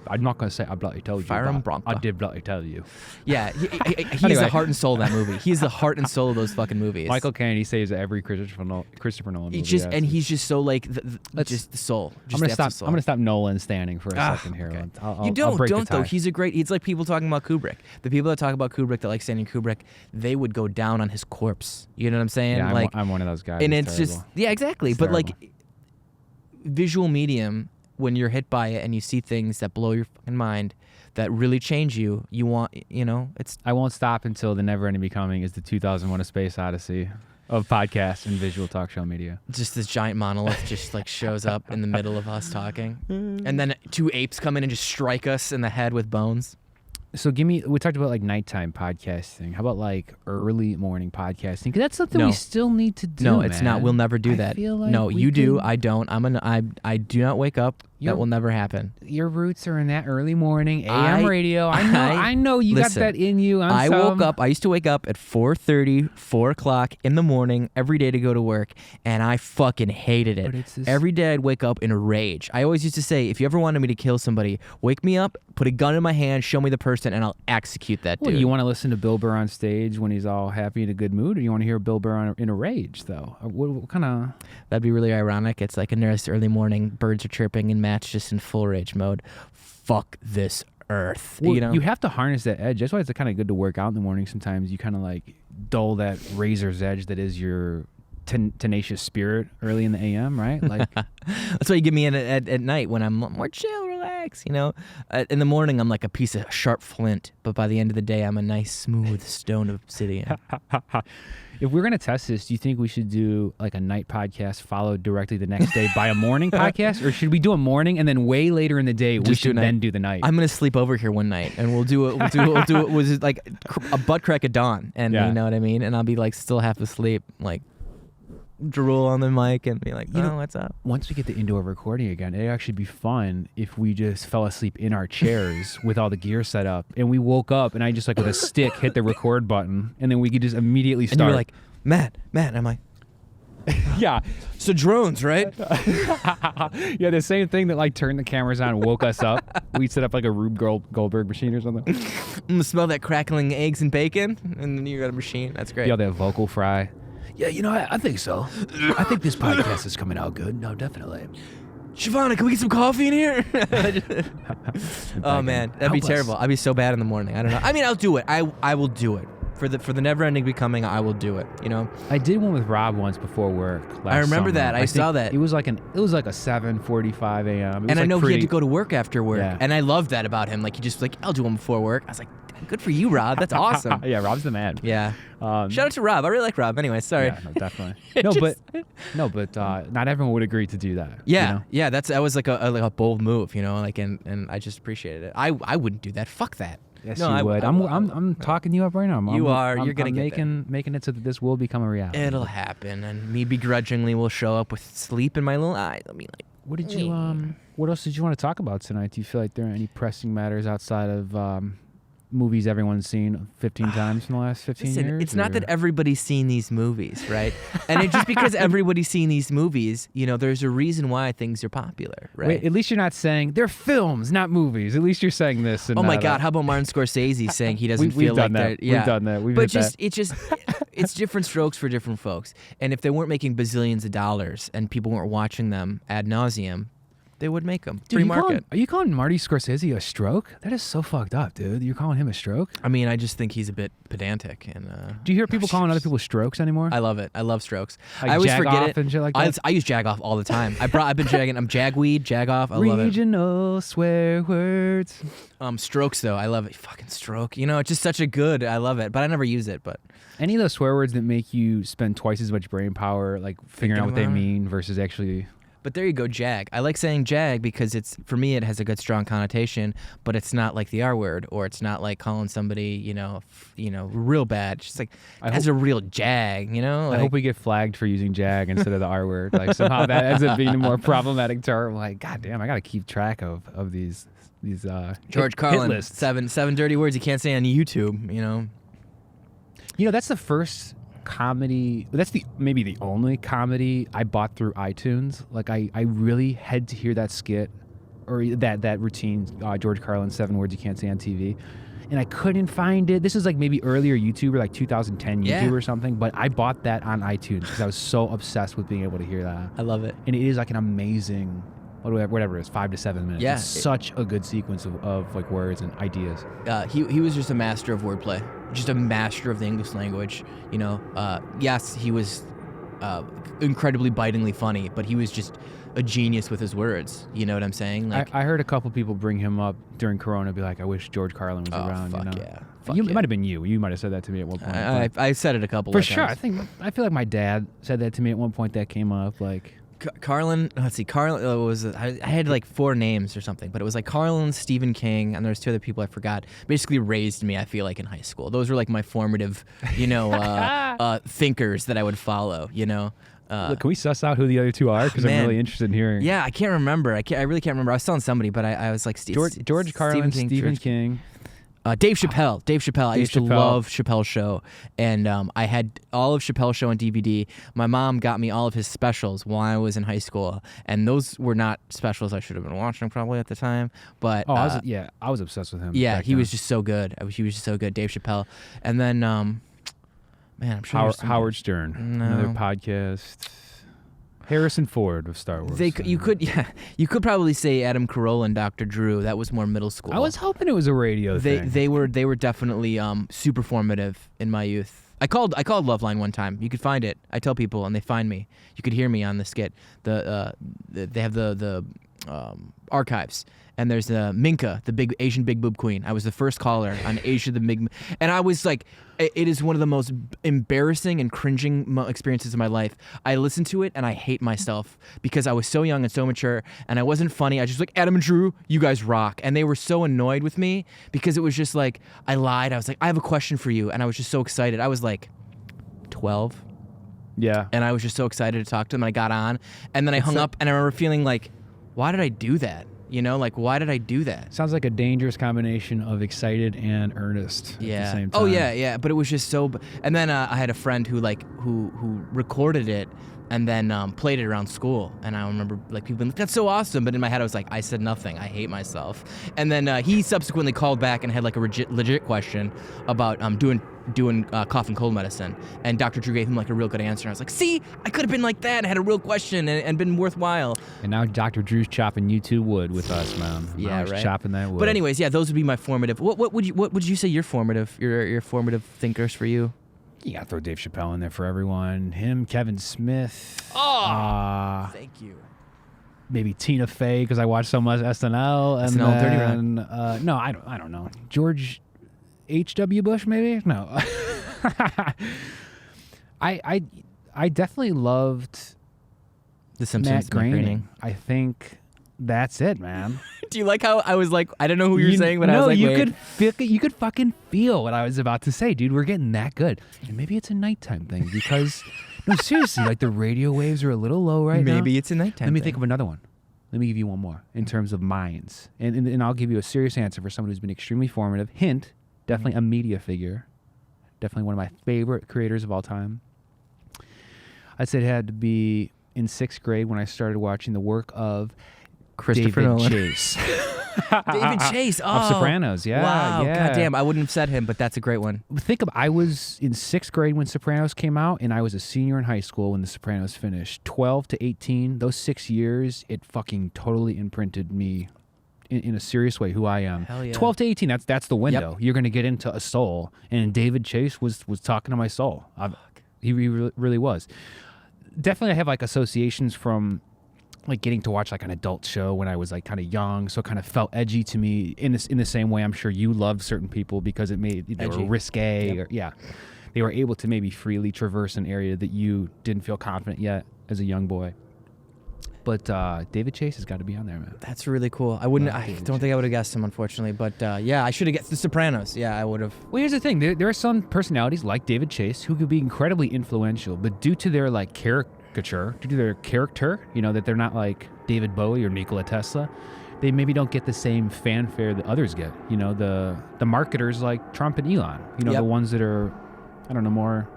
I'm not going to say I bloody told you. Fire and Bronco. I did bloody tell you. Yeah, he's the heart and soul of that movie. He's the heart and soul of those fucking movies. Michael Caine, he saves every Christopher Nolan movie. He's just so like just the soul. I'm gonna stop Nolan standing for a second here. Okay. I'll don't though. He's a great. It's like people talking about Kubrick. The people that talk about Kubrick, that like standing Kubrick, they would go down on his corpse. You know what I'm saying? Yeah, I'm one of those guys. And it's just exactly. But terrible. like visual medium, when you're hit by it and you see things that blow your fucking mind, that really change you, it's... I won't stop until the Neverending Becoming is the 2001: A Space Odyssey of podcasts and visual talk show media. Just this giant monolith just like shows up in the middle of us talking. And then 2 apes come in and just strike us in the head with bones. So we talked about like nighttime podcasting. How about like early morning podcasting? Because that's something we still need to do. No, it's not. We'll never do that. Feel like no, you do. I don't. I do not wake up. That will never happen. Your roots are in that early morning AM radio. I know you got that in you. Woke up. I used to wake up at 4:30, 4 o'clock in the morning every day to go to work, and I fucking hated it. Every day I'd wake up in a rage. I always used to say, if you ever wanted me to kill somebody, wake me up, put a gun in my hand, show me the person, and I'll execute that dude. Well, you want to listen to Bill Burr on stage when he's all happy in a good mood, or you want to hear Bill Burr in a rage, though? What kind of... That'd be really ironic. It's like a nice early morning, birds are chirping, and Matt's just in full rage mode. Fuck this earth. Well, you have to harness that edge. That's why it's kind of good to work out in the morning sometimes. You kind of like dull that razor's edge that is your tenacious spirit early in the AM, right? Like that's why you give me at night when I'm more chill, relax. In the morning I'm like a piece of sharp flint, but by the end of the day I'm a nice smooth stone of obsidian. If we're gonna test this, do you think we should do like a night podcast followed directly the next day by a morning podcast, or should we do a morning and then way later in the day we should then do the night? I'm gonna sleep over here one night and we'll do it. Was it like a butt crack at dawn, and you know what I mean? And I'll be like still half asleep, like. drool on the mic and be like, "Oh, what's up?" Once we get the indoor recording again, it'd actually be fun if we just fell asleep in our chairs with all the gear set up, and we woke up and I just like with a stick hit the record button, and then we could just immediately start. And you're like, Matt, I'm like, yeah. so drones, right? Yeah, the same thing that like turned the cameras on and woke us up. We set up like a Rube Goldberg machine or something. I'm gonna smell that crackling eggs and bacon, and then you got a machine. That's great. Yeah, that vocal fry. Yeah, I think so. I think this podcast is coming out good. No, definitely. Shavana, can we get some coffee in here? Oh man, that'd be terrible. I'd be so bad in the morning. I don't know. I mean, I'll do it. I will do it. For the Neverending Becoming, I will do it. You know. I did one with Rob once before work. I remember summer. that. I saw that. It was like a 7:45 a.m. And I know he had to go to work after work. Yeah. And I loved that about him. Like he just like, I'll do one before work. I was like, good for you, Rob. That's awesome. Yeah, Rob's the man. Yeah. Shout out to Rob. I really like Rob. Anyway, sorry. Yeah, no, definitely. but not everyone would agree to do that. Yeah, you know? Yeah. That was like a bold move, you know. Like and I just appreciated it. I wouldn't do that. Fuck that. Yes, no, you would. I'm talking you up right now. You're gonna get making it so that this will become a reality. It'll happen, and me begrudgingly will show up with sleep in my little eyes. I mean, like, what did you What else did you want to talk about tonight? Do you feel like there are any pressing matters outside of movies everyone's seen 15 times in the last 15 years? It's not that everybody's seen these movies, right? And just because everybody's seen these movies, you know, there's a reason why things are popular, right? Wait, at least you're not saying they're films, not movies. At least you're saying this. And oh my God, how about Martin Scorsese saying he doesn't feel like that? Yeah. We've done that. It's different strokes for different folks. And if they weren't making bazillions of dollars and people weren't watching them ad nauseum, they would make them. Free market. Are you calling Marty Scorsese a stroke? That is so fucked up, dude. You're calling him a stroke? I mean, I just think he's a bit pedantic. And do you hear people calling other people strokes anymore? I love it. I love strokes. Like I always jag forget off it. And shit like that? I use jag off all the time. I've been jagging. I'm jagweed, jag off. I love it. Regional swear words. Strokes though. I love it. Fucking stroke. You know, it's just such a good. I love it, but I never use it. But any of those swear words that make you spend twice as much brain power, like figuring out what they mean versus actually. But there you go, jag. I like saying jag because for me it has a good strong connotation, but it's not like the R word, or it's not like calling somebody, you know, real bad. It's just like it has a real jag, you know. I hope we get flagged for using jag instead of the R word. Like somehow that ends up being a more problematic term. Like, God damn, I got to keep track of these George Carlin hit lists. seven dirty words you can't say on YouTube. You know. You know, that's the first comedy. That's maybe the only comedy I bought through iTunes. Like I really had to hear that skit or that routine, George Carlin, 7 words you can't say on TV, and I couldn't find it. This is like maybe earlier YouTube or like 2010 YouTube or something, but I bought that on iTunes because I was so obsessed with being able to hear that. I love it. And it is like an amazing, whatever it is, 5 to 7 minutes. Yeah. It's such a good sequence of like words and ideas. He was just a master of wordplay, just a master of the English language. You know, yes, he was incredibly bitingly funny, but he was just a genius with his words. You know what I'm saying? Like, I heard a couple people bring him up during Corona, be like, I wish George Carlin was around. Fuck you know? yeah. It might have been you. You might have said that to me at one point. I said it a couple for of sure. times. I feel like my dad said that to me at one point. That came up like. Carlin, let's see, Carlin was, I had like 4 names or something, but it was like Carlin, Stephen King, and there's 2 other people I forgot, basically raised me, I feel like, in high school. Those were like my formative, you know, thinkers that I would follow, you know. Look, can we suss out who the other 2 are? Because I'm really interested in hearing. Yeah, I can't remember. I really can't remember. I was telling somebody, but I was like, George Carlin, Stephen King. Dave Chappelle. I used to love Chappelle's show, and I had all of Chappelle's show on DVD. My mom got me all of his specials while I was in high school, and those were not specials I should have been watching probably at the time. But I was obsessed with him. Yeah, he was just so good. He was just so good, Dave Chappelle. And then, man, I'm sure Howard Stern, another podcast. Harrison Ford of Star Wars. You could probably say Adam Carolla and Dr. Drew. That was more middle school. I was hoping it was a radio thing. They were definitely super formative in my youth. I called Loveline one time. You could find it. I tell people and they find me. You could hear me on the skit. They have the archives. And there's Minka, the big Asian big boob queen. I was the first caller on Asia the Big, and I was like, it is one of the most embarrassing and cringing experiences of my life. I listened to it and I hate myself because I was so young and so mature, and I wasn't funny. I was just like, Adam and Drew, you guys rock, and they were so annoyed with me because it was just like I lied. I was like, I have a question for you, and I was just so excited. I was like 12. Yeah. And I was just so excited to talk to him. And I got on, and then I hung up, and I remember feeling like, why did I do that? You know, like, why did I do that? Sounds like a dangerous combination of excited and earnest at the same time. Oh, yeah. But it was just so... And then I had a friend who recorded it and then played it around school. And I remember, like, people being like, that's so awesome. But in my head, I was like, I said nothing. I hate myself. And then he subsequently called back and had, like, a legit question about doing cough and cold medicine. And Dr. Drew gave him, like, a real good answer. And I was like, see, I could have been like that and had a real question and been worthwhile. And now Dr. Drew's chopping YouTube wood with us, man. Yeah, right. Chopping that wood. But anyways, yeah, those would be my formative. What would you say your formative thinkers for you? You gotta throw Dave Chappelle in there for everyone. Him, Kevin Smith. Oh, thank you. Maybe Tina Fey, because I watched so much SNL. And SNL, Dirty Rock. No, I don't know. George H.W. Bush, maybe? No. I definitely loved The Simpsons. Matt Groening. I think that's it, man. Do you like how I was like, I don't know who you're saying, but I was like, you could fucking feel what I was about to say, dude. We're getting that good. And maybe it's a nighttime thing because, no, seriously, like the radio waves are a little low right now. Maybe it's a nighttime Let me thing. think of another one. Let me give you one more in terms of minds. And I'll give you a serious answer for someone who's been extremely formative. Hint, definitely a media figure. Definitely one of my favorite creators of all time. I'd say it had to be in 6th grade when I started watching the work of Christopher David Nolan. Chase. David Chase. Oh. Of Sopranos, yeah. Wow. Yeah. God damn, I wouldn't have said him, but that's a great one. I was in 6th grade when Sopranos came out, and I was a senior in high school when The Sopranos finished. 12 to 18, those 6 years, it fucking totally imprinted me in a serious way who I am. Hell yeah. 12 to 18, that's the window. Yep. You're going to get into a soul, and David Chase was talking to my soul. He really was. Definitely I have like associations from like getting to watch like an adult show when I was like kind of young, so it kind of felt edgy to me in the same way I'm sure you loved certain people because they were risque. Yep. Or they were able to maybe freely traverse an area that you didn't feel confident yet as a young boy. But David Chase has got to be on there, man. That's really cool. I don't think I would have guessed him, unfortunately. But yeah, I should have guessed The Sopranos. Yeah, I would have. Well, here's the thing. There are some personalities like David Chase who could be incredibly influential, but due to their like caricature, due to their character, that they're not like David Bowie or Nikola Tesla, they maybe don't get the same fanfare that others get. The marketers like Trump and Elon, Yep. the ones that are, I don't know, more...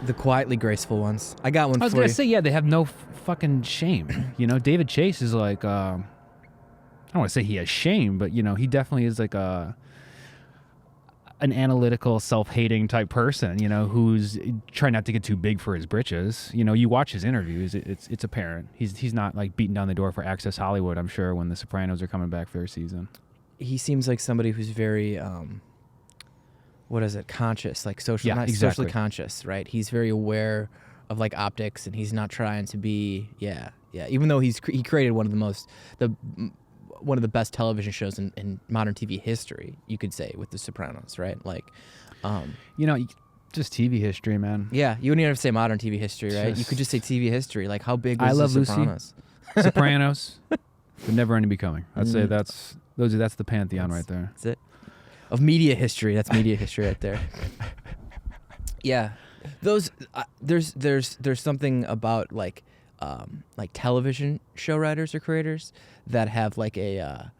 The quietly graceful ones. I got one for you. I was going to say, yeah, they have no fucking shame. David Chase is like, I don't want to say he has shame, but, he definitely is like an analytical, self-hating type person, who's trying not to get too big for his britches. You watch his interviews, it's apparent. He's not like beating down the door for Access Hollywood, I'm sure, when The Sopranos are coming back for their season. He seems like somebody who's very... conscious, like social, Yeah, exactly. socially conscious, right? He's very aware of like optics, and he's not trying to be, even though he created one of the best television shows in modern TV history, you could say, with The Sopranos, right? Like, just TV history, man. Yeah, you wouldn't even have to say modern TV history, right? You could just say TV history. Like, how big was I Love The Sopranos? Lucy, Sopranos, The Neverending Becoming. I'd say that's the pantheon right there. That's it. Of media history, that's media history right there. Yeah, those there's something about like television show writers or creators that have like a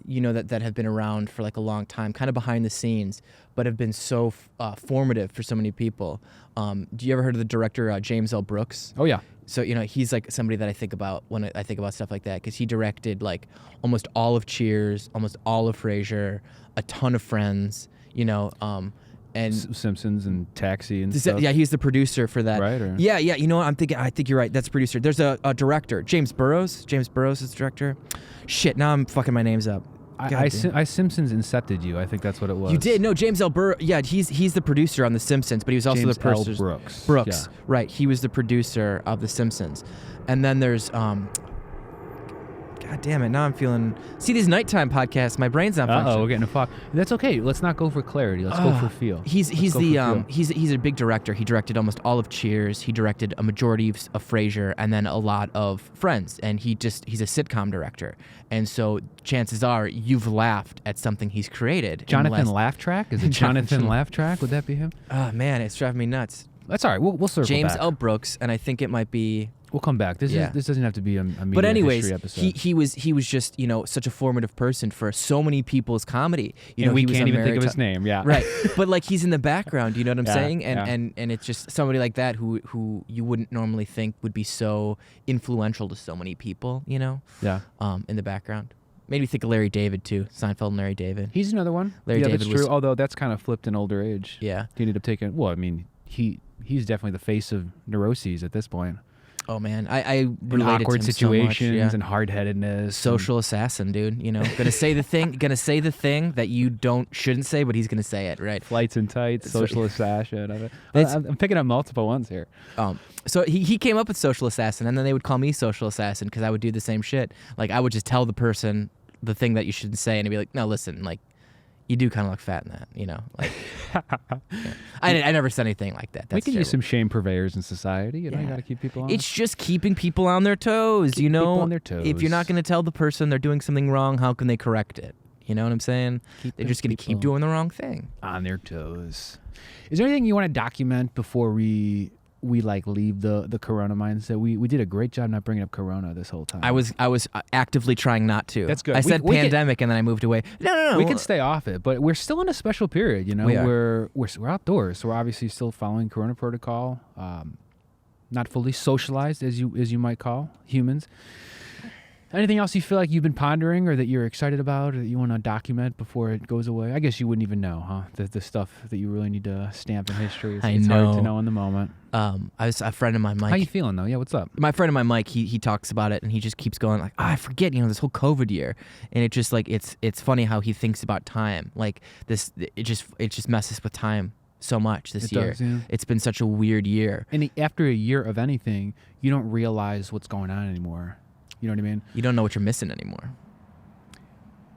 that have been around for like a long time, kind of behind the scenes, but have been so formative for so many people. Do you ever heard of the director James L. Brooks? Oh yeah. So he's like somebody that I think about when I think about stuff like that, because he directed like almost all of Cheers, almost all of Frasier, a ton of Friends, and Simpsons and Taxi and stuff. Yeah, he's the producer for that. Right? Or? Yeah. You know what? I think you're right. That's producer. There's a director, James Burrows. James Burrows is the director. Shit, now I'm fucking my names up. I Simpsons incepted you. I think that's what it was. You did? No, James L. Burrows. Yeah, he's the producer on The Simpsons, but he was also James the producer. L. Brooks. Brooks, yeah. Right. He was the producer of The Simpsons. And then there's God damn it! Now I'm feeling. See these nighttime podcasts. My brain's not functioning. We're getting a fuck. That's okay. Let's not go for clarity. Let's go for feel. He's a big director. He directed almost all of Cheers. He directed a majority of Frasier, and then a lot of Friends. And he's a sitcom director. And so chances are you've laughed at something he's created. Jonathan Laugh Track? Is it Jonathan Laugh Track? Would that be him? Oh man, it's driving me nuts. That's all right. We'll circle James back. L. Brooks, and I think it might be. We'll come back. This doesn't have to be a media But anyways, history episode. he was just such a formative person for so many people's comedy. And we he was can't a even think of his name. Yeah. Right. But like he's in the background. You know what I'm Yeah, saying? yeah. And it's just somebody like that who you wouldn't normally think would be so influential to so many people. Yeah. In the background. Made me think of Larry David too. Seinfeld and Larry David. He's another one. Larry yeah, David that's was- true. Although that's kind of flipped in older age. Yeah. He ended up taking. Well, I mean, he's definitely the face of neuroses at this point. Oh man, I In related awkward to him situations so much, yeah. and hard-headedness. Social assassin, dude. Gonna say the thing that you shouldn't say, but he's gonna say it, right? Flights and tights, So- social assassin. It's- I'm picking up multiple ones here. So he came up with social assassin, and then they would call me social assassin because I would do the same shit. Like I would just tell the person the thing that you shouldn't say, and he'd be like, "No, listen, like you do kind of look fat in that, Like yeah. I never said anything like that. We That's can use terrible. some shame purveyors in society. You Yeah. got to keep people on. It's just keeping people on their toes. Keep people on their toes. If you're not gonna tell the person they're doing something wrong, how can they correct it? You know what I'm saying? They're them just gonna keep people doing the wrong thing. on their toes. Is there anything you want to document before we like leave the Corona mindset? We did a great job not bringing up Corona this whole time. I was actively trying not to. That's good. I We- said we can- pandemic, and then I moved away. No. We can stay off it, but we're still in a special period. We are. We're outdoors, so we're obviously still following Corona protocol. Not fully socialized, as you might call humans. Anything else you feel like you've been pondering, or that you're excited about, or that you want to document before it goes away? I guess you wouldn't even know, huh? The stuff that you really need to stamp in history. It's hard to know in the moment. I was a friend of mine, Mike. How you feeling though? Yeah, what's up? My friend of mine, Mike, he talks about it, and he just keeps going like, I forget, this whole COVID year, and it just like it's funny how he thinks about time. Like this, it just messes with time so much this It year. does, yeah. It's been such a weird year. And after a year of anything, you don't realize what's going on anymore. You know what I mean? You don't know what you're missing anymore.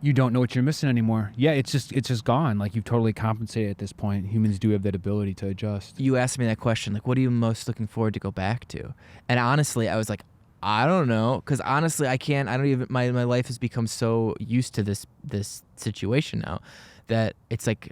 You don't know what you're missing anymore. Yeah, it's just gone. Like you've totally compensated at this point. Humans do have that ability to adjust. You asked me that question, like, what are you most looking forward to go back to? And honestly, I was like, I don't know, because honestly, I don't even. My life has become so used to this situation now that it's like,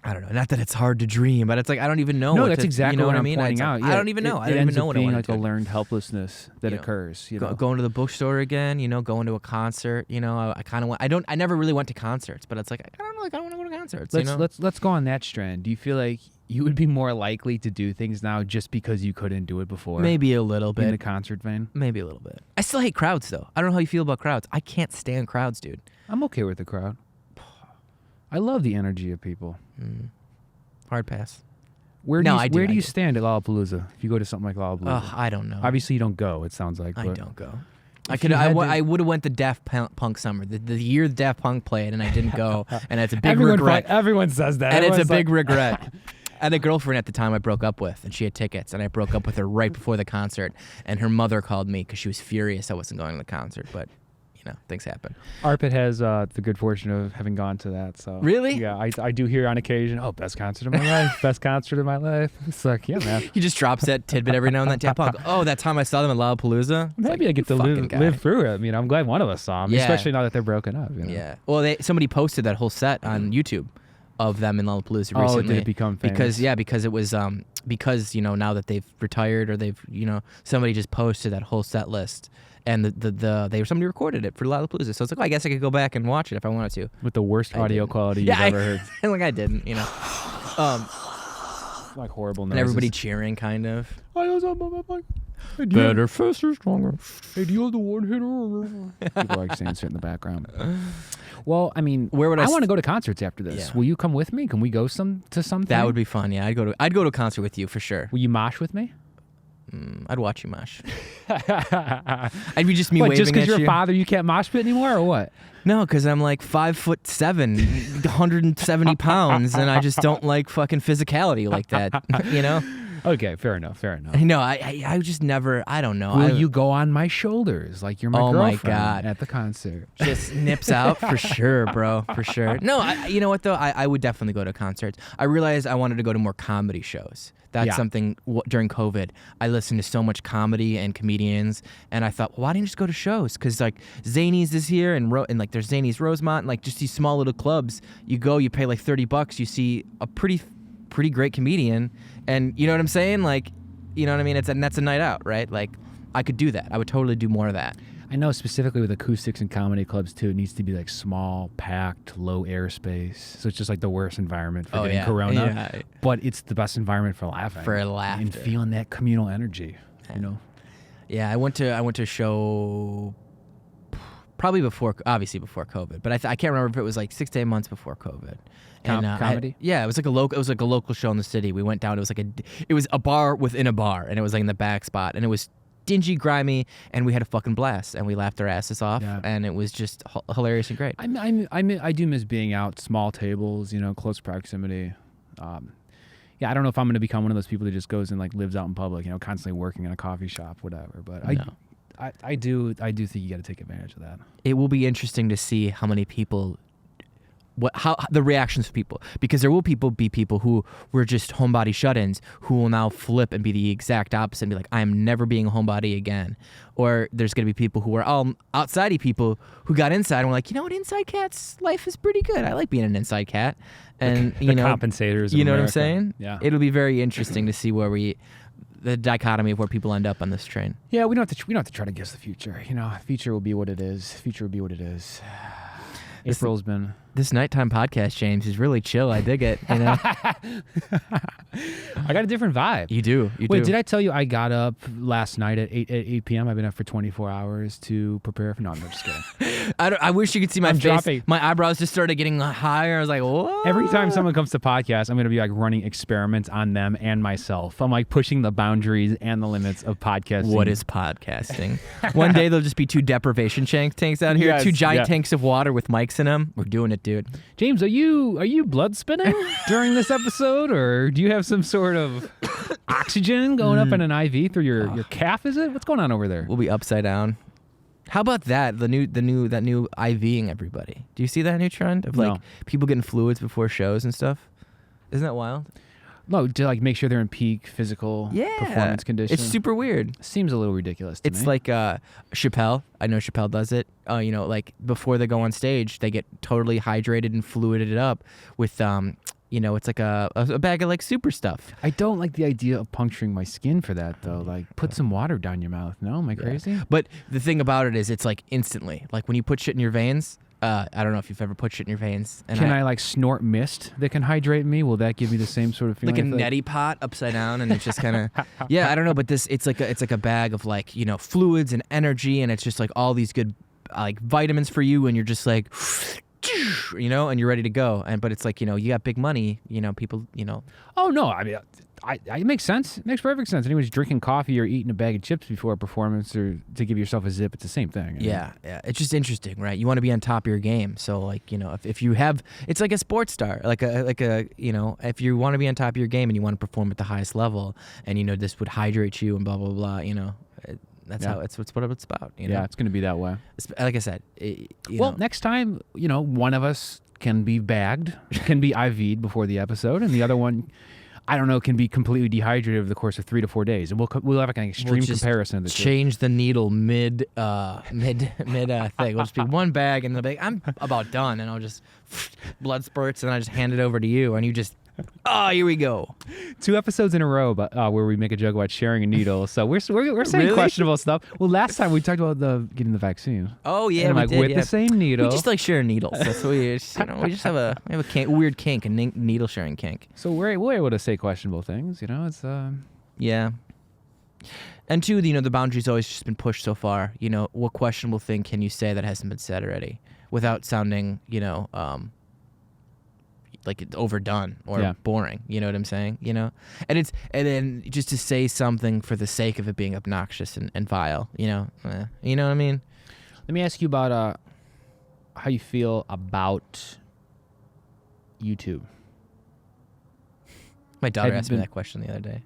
I don't know. Not that it's hard to dream, but it's like I don't even know. No, what that's to, exactly you know what I I'm mean? pointing It's out. like, Yeah, I don't even know. I don't it even ends know up what I being want like to a do. learned helplessness that You know, occurs. Going to the bookstore again, going to a concert. I kind of want. I never really went to concerts, but it's like I don't know. Like I want to go to concerts. Let's go on that strand. Do you feel like you would be more likely to do things now just because you couldn't do it before? Maybe a little in the bit. concert vein. Maybe a little bit. I still hate crowds though. I don't know how you feel about crowds. I can't stand crowds, dude. I'm okay with the crowd. I love the energy of people. Hard pass. Where No, do you, I do, where do I you do. stand at Lollapalooza? If you go to something like Lollapalooza, I don't know. obviously you don't go. It sounds like I but don't go. If you had to- I would have went to Daft Punk summer, the year Daft Punk played, and I didn't go, and it's a big Everyone, regret. everyone says that, And it's a Everyone's like- big regret. I had a girlfriend at the time I broke up with, and she had tickets, and I broke up with her right before the concert, and her mother called me because she was furious I wasn't going to the concert, but things happen. Arpit has the good fortune of having gone to that. So Really? Yeah, I do hear on occasion. Oh, best concert of my life! Best concert of my life. It's like, yeah, man. He just drops that tidbit every now and then. Daft Punk. Oh, that time I saw them at Lollapalooza. It's Maybe like, I get to you fucking guy. live through it. I'm glad one of us saw them, Yeah. especially now that they're broken up. Yeah. Well, somebody posted that whole set on YouTube of them in Lollapalooza recently. Oh, did it become famous? Because it was because now that they've retired or they've somebody just posted that whole set list. And somebody recorded it for Lollapalooza, so it's like, I guess I could go back and watch it if I wanted to. With the worst I audio didn't. quality you've ever heard. Like I didn't, Like horrible noises. and everybody cheering, kind of. Better, faster, stronger. Hey, do you have the one hitter? People like saying shit in the background. Well, I mean, Where would I want to go to concerts after this. Yeah. Will you come with me? Can we go to something? That would be fun. Yeah, I'd go to a concert with you for sure. Will you mosh with me? I'd watch you mosh. I'd be just me What, waving just because at you're you. a father, you can't mosh pit anymore, or what? No, because I'm like 5'7", 170 pounds, and I just don't like fucking physicality like that. Okay, fair enough. No, I just never. I don't know. Will you go on my shoulders like you're my Oh my girlfriend God. at the concert? Just nips out for sure, bro, for sure. No, you know what though? I would definitely go to concerts. I realized I wanted to go to more comedy shows. That's Yeah. something during COVID. I listened to so much comedy and comedians, and I thought, well, why didn't you just go to shows? Because like Zanies is here, and like there's Zanies Rosemont, and like just these small little clubs. You go, you pay like $30, you see a pretty pretty great comedian, and you know what I'm saying? Like, you know what I mean? That's a night out, right? Like, I could do that. I would totally do more of that. I know specifically with acoustics and comedy clubs too, it needs to be like small, packed, low airspace. So it's just like the worst environment for getting corona. Yeah. But it's the best environment for laughing. For laughter. And feeling that communal energy, you know? Yeah, I went to a show probably obviously before COVID, but I can't remember if it was like 6 to 8 months before COVID. And, comedy? It was like a local show in the city. We went down. It was a bar within a bar, and it was like in the back spot, and it was dingy, grimy, and we had a fucking blast, and we laughed our asses off, and it was just hilarious and great. I do miss being out, small tables, you know, close proximity. Yeah, I don't know if I'm going to become one of those people that just goes and like lives out in public, you know, constantly working in a coffee shop, whatever. But I do think you got to take advantage of that. It will be interesting to see how many people, how the reactions of people, because there will be people who were just homebody shut-ins who will now flip and be the exact opposite and be like, I am never being a homebody again. Or there's going to be people who are all outsidey people who got inside and were like, you know what, inside cat's life is pretty good. I like being an inside cat. And the compensators. You know what I'm saying? Yeah. It'll be very interesting to see the dichotomy of where people end up on this train. Yeah, we don't have to try to guess the future. You know, future will be what it is. Future will be what it is. April's been... This nighttime podcast, James, is really chill. I dig it, you know? I got a different vibe. You do. Wait, did I tell you I got up last night at 8 p.m.? I've been up for 24 hours to prepare for... No, I'm just kidding. I wish you could see my face. Dropping. My eyebrows just started getting higher. I was like, what? Every time someone comes to podcast, I'm going to be like running experiments on them and myself. I'm like pushing the boundaries and the limits of podcasting. What is podcasting? One day there'll just be 2 deprivation tanks out here, 2 giant tanks of water with mics in them. We're doing it, dude. James, are you blood spinning during this episode, or do you have some sort of oxygen going up in an IV through your calf? Is it? What's going on over there? We'll be upside down. How about that? That new IVing everybody. Do you see that new trend of like people getting fluids before shows and stuff? Isn't that wild? No, to like make sure they're in peak physical performance condition. It's super weird. Seems a little ridiculous to me. It's like Chappelle. I know Chappelle does it. You know, like before they go on stage, they get totally hydrated and fluided up with you know, it's like a bag of like super stuff. I don't like the idea of puncturing my skin for that though. Like put some water down your mouth. No, am I crazy? But the thing about it is it's like instantly. Like when you put shit in your veins, I don't know if you've ever put shit in your veins. And can I like snort mist that can hydrate me? Will that give me the same sort of feeling? Like a neti pot upside down, and it's just kind of I don't know. But it's like a bag of like, you know, fluids and energy, and it's just like all these good like vitamins for you, and you're just like, you know, and you're ready to go. But it's like, you know, you got big money, you know, people, you know. Oh no, I mean, it makes sense. It makes perfect sense. Anyone's drinking coffee or eating a bag of chips before a performance or to give yourself a zip, it's the same thing. Yeah. It's just interesting, right? You want to be on top of your game. So like, you know, if you have, it's like a sports star, like a you know, if you want to be on top of your game and you want to perform at the highest level, and you know this would hydrate you and blah blah blah, you know. That's how it's what it's about. You know? Yeah, it's going to be that way. Like I said, next time, you know, one of us can be bagged, can be IV'd before the episode, and the other one, I don't know, can be completely dehydrated over the course of 3 to 4 days, and we'll have like an extreme comparison of the two. Change the needle mid thing. We'll just be one bag, and they'll be like, I'm about done, and I'll just blood spurts, and I just hand it over to you, and you just. Oh, here we go. 2 episodes in a row, but where we make a joke about sharing a needle. So we're saying really? Questionable stuff. Well, last time we talked about getting the vaccine. Oh yeah, and with the same needle. We just like sharing needles. That's what we just, you know. We just have a weird kink, a needle sharing kink. So we're able to say questionable things. You know, it's yeah. And 2, you know, the boundary's always just been pushed so far. You know, what questionable thing can you say that hasn't been said already, without sounding, you know, like it's overdone or boring, you know what I'm saying? You know, and then just to say something for the sake of it being obnoxious and vile, you know what I mean? Let me ask you about how you feel about YouTube. My daughter asked me that question the other day.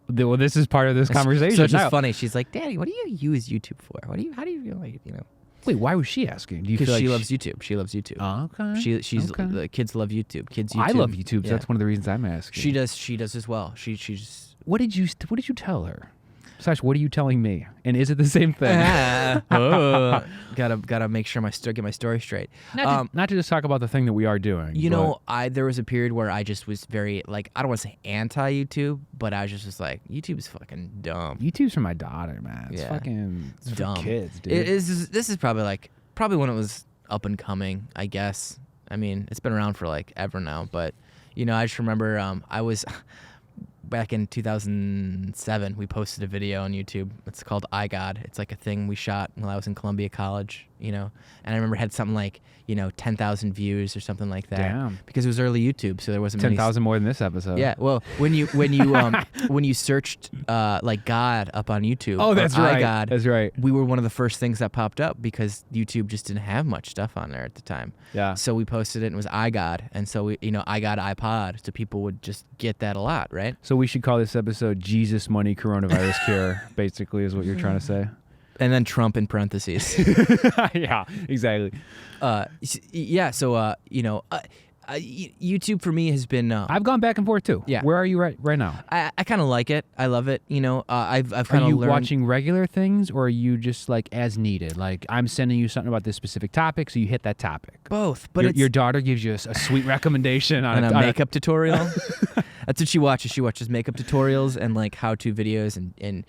Well, this is part of this conversation. So it's just funny. She's like, "Daddy, what do you use YouTube for? How do you feel like, you know?" Wait, why was she asking? Do you feel like she loves YouTube? She loves YouTube. Oh, okay. She's okay. Kids love YouTube. Kids YouTube. I love YouTube. So that's one of the reasons I'm asking. She does as well. She's. What did you tell her? Sash, what are you telling me? And is it the same thing? Gotta make sure get my story straight. Not to just talk about the thing that we are doing. You know, there was a period where I just was very like, I don't want to say anti-YouTube, but I was just like, YouTube is fucking dumb. YouTube's for my daughter, man. It's fucking dumb. For kids, dude. This is probably when it was up and coming, I guess. I mean, it's been around for like ever now, but you know, I just remember I was back in 2007. We posted a video on YouTube. It's called iGod. It's like a thing we shot while I was in Columbia College. You know, and I remember it had something like 10,000 views or something like that. Damn. Because it was early YouTube, so there wasn't 10,000 more than this episode. Yeah. Well, when you searched like God up on YouTube. Oh, that's right. iGod, that's right. We were one of the first things that popped up because YouTube just didn't have much stuff on there at the time. Yeah. So we posted it and it was iGod, and so we iGod iPod, so people would just get that a lot, right? So we should call this episode "Jesus Money Coronavirus Cure." Basically, is what you're trying to say. And then Trump in parentheses. Yeah, exactly. Yeah. So YouTube for me has been. I've gone back and forth too. Yeah. Where are you right now? I kind of like it. I love it. I've kind of learned. Are you learned. watching regular things, or are you just like as needed? Like I'm sending you something about this specific topic, so you hit that topic. Both, but your daughter gives you a sweet recommendation on a makeup tutorial. That's what she watches. She watches makeup tutorials and like how-to videos, and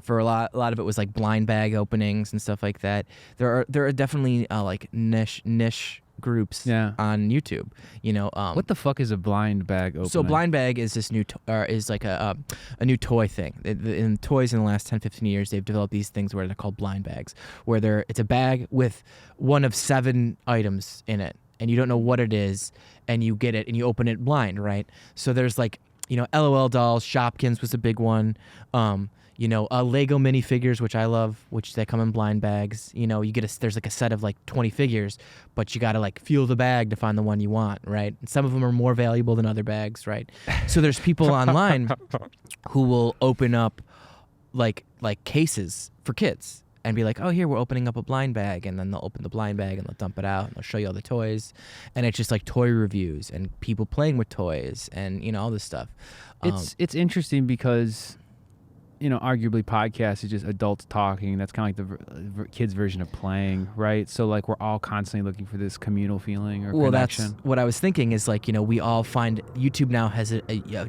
for a lot of it was like blind bag openings and stuff like that. There are definitely like niche groups on YouTube. What the fuck is a blind bag opening? So blind bag is this new is like a new toy thing. In toys in the last 10-15 years, they've developed these things where they're called blind bags, where it's a bag with one of 7 items in it, and you don't know what it is, and you get it and you open it blind, right? So there's like LOL dolls, Shopkins was a big one. Lego minifigures, which I love, which they come in blind bags. You get there's like a set of like 20 figures, but you got to like feel the bag to find the one you want, right? And some of them are more valuable than other bags, right? So there's people online who will open up like cases for kids and be like, oh, here, we're opening up a blind bag. And then they'll open the blind bag and they'll dump it out and they'll show you all the toys. And it's just like toy reviews and people playing with toys and, all this stuff. It's interesting because arguably podcast is just adults talking. That's kind of like the kids' version of playing, right? So like we're all constantly looking for this communal feeling or connection. That's what I was thinking is like, we all find YouTube now has a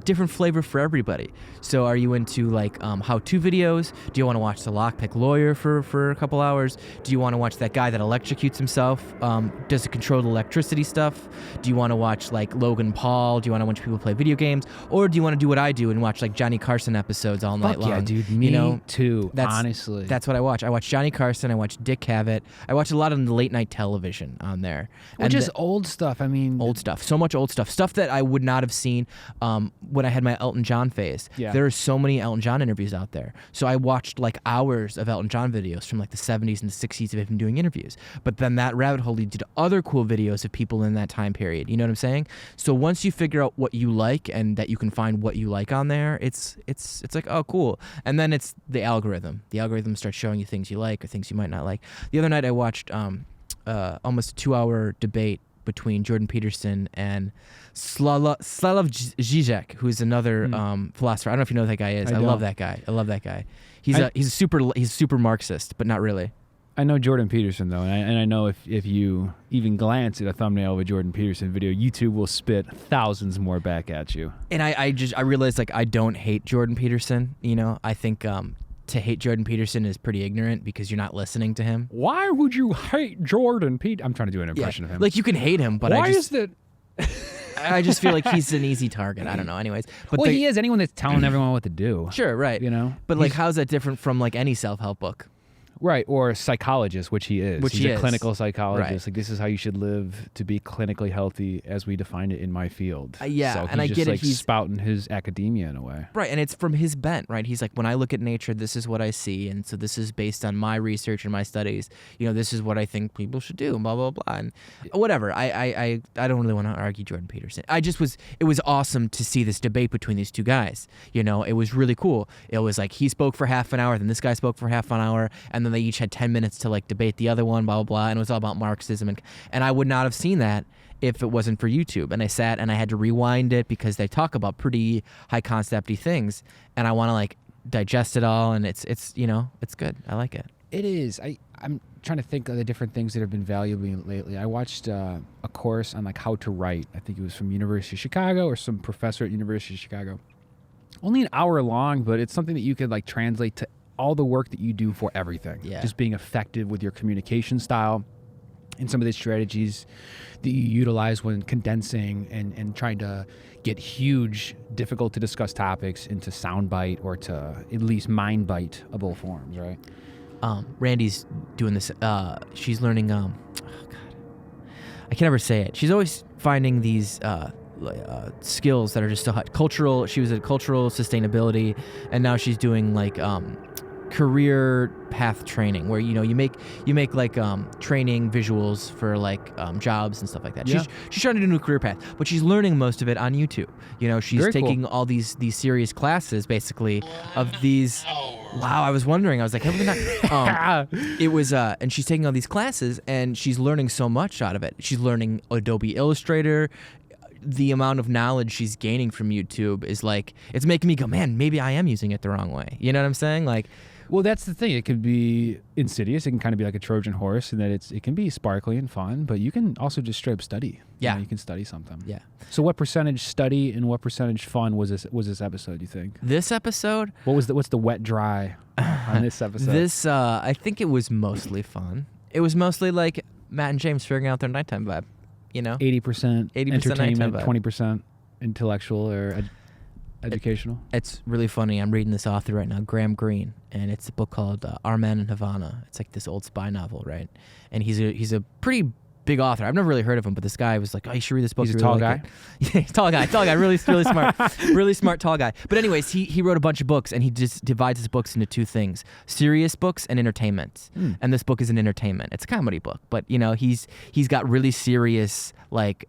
different flavor for everybody. So are you into like how-to videos? Do you want to watch the lockpick lawyer for a couple hours? Do you want to watch that guy that electrocutes himself? Does it control the electricity stuff? Do you want to watch like Logan Paul? Do you want to watch people play video games? Or do you want to do what I do and watch like Johnny Carson episodes all night long? Yeah, dude, me too, honestly. That's what I watch. I watch Johnny Carson, I watch Dick Cavett. I watch a lot of the late night television on there. Well, just old stuff. I mean, old stuff. So much old stuff. Stuff that I would not have seen when I had my Elton John phase. Yeah. There are so many Elton John interviews out there. So I watched like hours of Elton John videos from like the 70s and the 60s of him doing interviews. But then that rabbit hole leads to other cool videos of people in that time period. You know what I'm saying? So once you figure out what you like and that you can find what you like on there, it's like, oh, cool. And then it's the algorithm. The algorithm starts showing you things you like or things you might not like. The other night I watched almost a 2-hour debate between Jordan Peterson and Slavoj Žižek, who's another philosopher. I don't know if you know who that guy is. I love that guy. He's super Marxist, but not really. I know Jordan Peterson though, and I know if you even glance at a thumbnail of a Jordan Peterson video, YouTube will spit thousands more back at you. And I realized like I don't hate Jordan Peterson. I think to hate Jordan Peterson is pretty ignorant because you're not listening to him. Why would you hate Jordan Peterson? I'm trying to do an impression of him. Like you can hate him, but why is that? I just feel like he's an easy target. I don't know. Anyways, but he is anyone that's telling everyone what to do. Sure, right. But like, how's that different from like any self-help book? Right, or a psychologist, which he is. He's a clinical psychologist. Right. Like, this is how you should live to be clinically healthy as we define it in my field. Yeah, so and I get it. He's spouting his academia in a way. Right, and it's from his bent, right? He's like, when I look at nature, this is what I see, and so this is based on my research and my studies. This is what I think people should do, and blah, blah, blah. And whatever. I don't really want to argue Jordan Peterson. It was awesome to see this debate between these two guys. It was really cool. It was like he spoke for half an hour, then this guy spoke for half an hour, and then they each had 10 minutes to like debate the other one, blah, blah, blah. And it was all about Marxism. And I would not have seen that if it wasn't for YouTube. And I sat and I had to rewind it because they talk about pretty high concept-y things. And I want to like digest it all, and it's it's good. I like it. It is. I'm trying to think of the different things that have been valuable lately. I watched a course on like how to write. I think it was from University of Chicago or some professor at University of Chicago. Only an hour long, but it's something that you could like translate to all the work that you do for everything. Yeah. Just being effective with your communication style and some of the strategies that you utilize when condensing and trying to get huge, difficult to discuss topics into soundbite or to at least mind bite-able forms, right? Randy's doing this. She's learning. Oh God, I can never say it. She's always finding these skills that are just so hot. Cultural. She was at cultural sustainability, and now she's doing like career path training, where you make like training visuals for like jobs and stuff like that. Yeah. She's trying to do a new career path, but she's learning most of it on YouTube. She's Very taking cool. all these serious classes basically of these. Wow, I was wondering. I was like, have we not? It was, and she's taking all these classes, and she's learning so much out of it. She's learning Adobe Illustrator. The amount of knowledge she's gaining from YouTube is like, it's making me go, man, maybe I am using it the wrong way. You know what I'm saying? Like, well, that's the thing. It could be insidious. It can kind of be like a Trojan horse, in that it can be sparkly and fun, but you can also just straight up study. Yeah. You can study something. yeah. So what percentage study and what percentage fun was this episode, you think? This episode, What's the wet dry on this episode? I think it was mostly fun. It was mostly like Matt and James figuring out their nighttime vibe. 80% 80% entertainment, nighttime vibe. 20% intellectual or educational. It's really funny. I'm reading this author right now, Graham Greene, and it's a book called Our Man in Havana. It's like this old spy novel, right? And he's a pretty big author. I've never really heard of him, but this guy was like, oh, you should read this book. He's a You tall really guy? like it. Yeah, tall guy, really smart, really smart tall guy. But anyways, he wrote a bunch of books, and he just divides his books into two things: serious books and entertainment. And this book is an entertainment. It's a comedy book, but he's got really serious like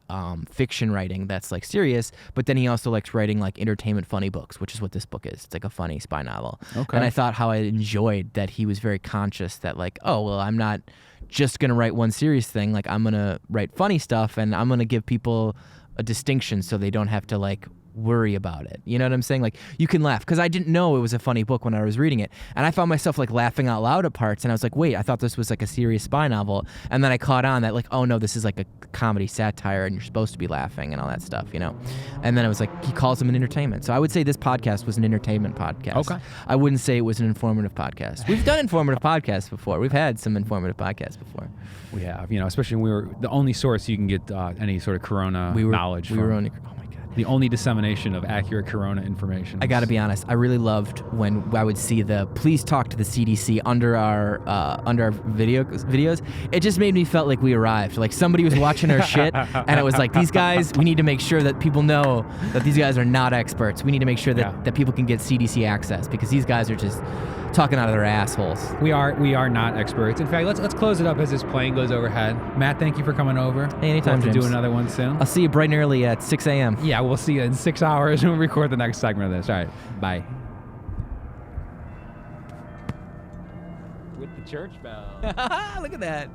fiction writing that's like serious, but then he also likes writing like entertainment funny books, which is what this book is. It's like a funny spy novel. Okay. And I thought how I enjoyed that he was very conscious that like, oh well, I'm not just gonna write one serious thing. Like, I'm gonna write funny stuff, and I'm gonna give people a distinction so they don't have to like worry about it. You know what I'm saying? Like, you can laugh, because I didn't know it was a funny book when I was reading it, and I found myself like laughing out loud at parts, and I was like, wait, I thought this was like a serious spy novel, and then I caught on that like, oh no, this is like a comedy satire, and you're supposed to be laughing and all that stuff, and then I was like, he calls them an entertainment. So I would say this podcast was an entertainment podcast. Okay. I wouldn't say it was an informative podcast. We've done informative podcasts before. We've had some informative podcasts before. We have, especially when we were the only source you can get any sort of corona knowledge from. Oh my God. The only dissemination of accurate corona information. I got to be honest. I really loved when I would see the "please talk to the CDC" under our videos. It just made me felt like we arrived. Like somebody was watching our shit, and it was like, these guys. We need to make sure that people know that these guys are not experts. We need to make sure that people can get CDC access, because these guys are just talking out of their assholes. We are not experts. In fact, let's close it up as this plane goes overhead. Matt, thank you for coming over. Hey, anytime, We'll have to James. do another one soon. I'll see you bright and early at 6 a.m. Yeah, we'll see you in 6 hours when we record the next segment of this. All right, bye. With the church bell. Look at that.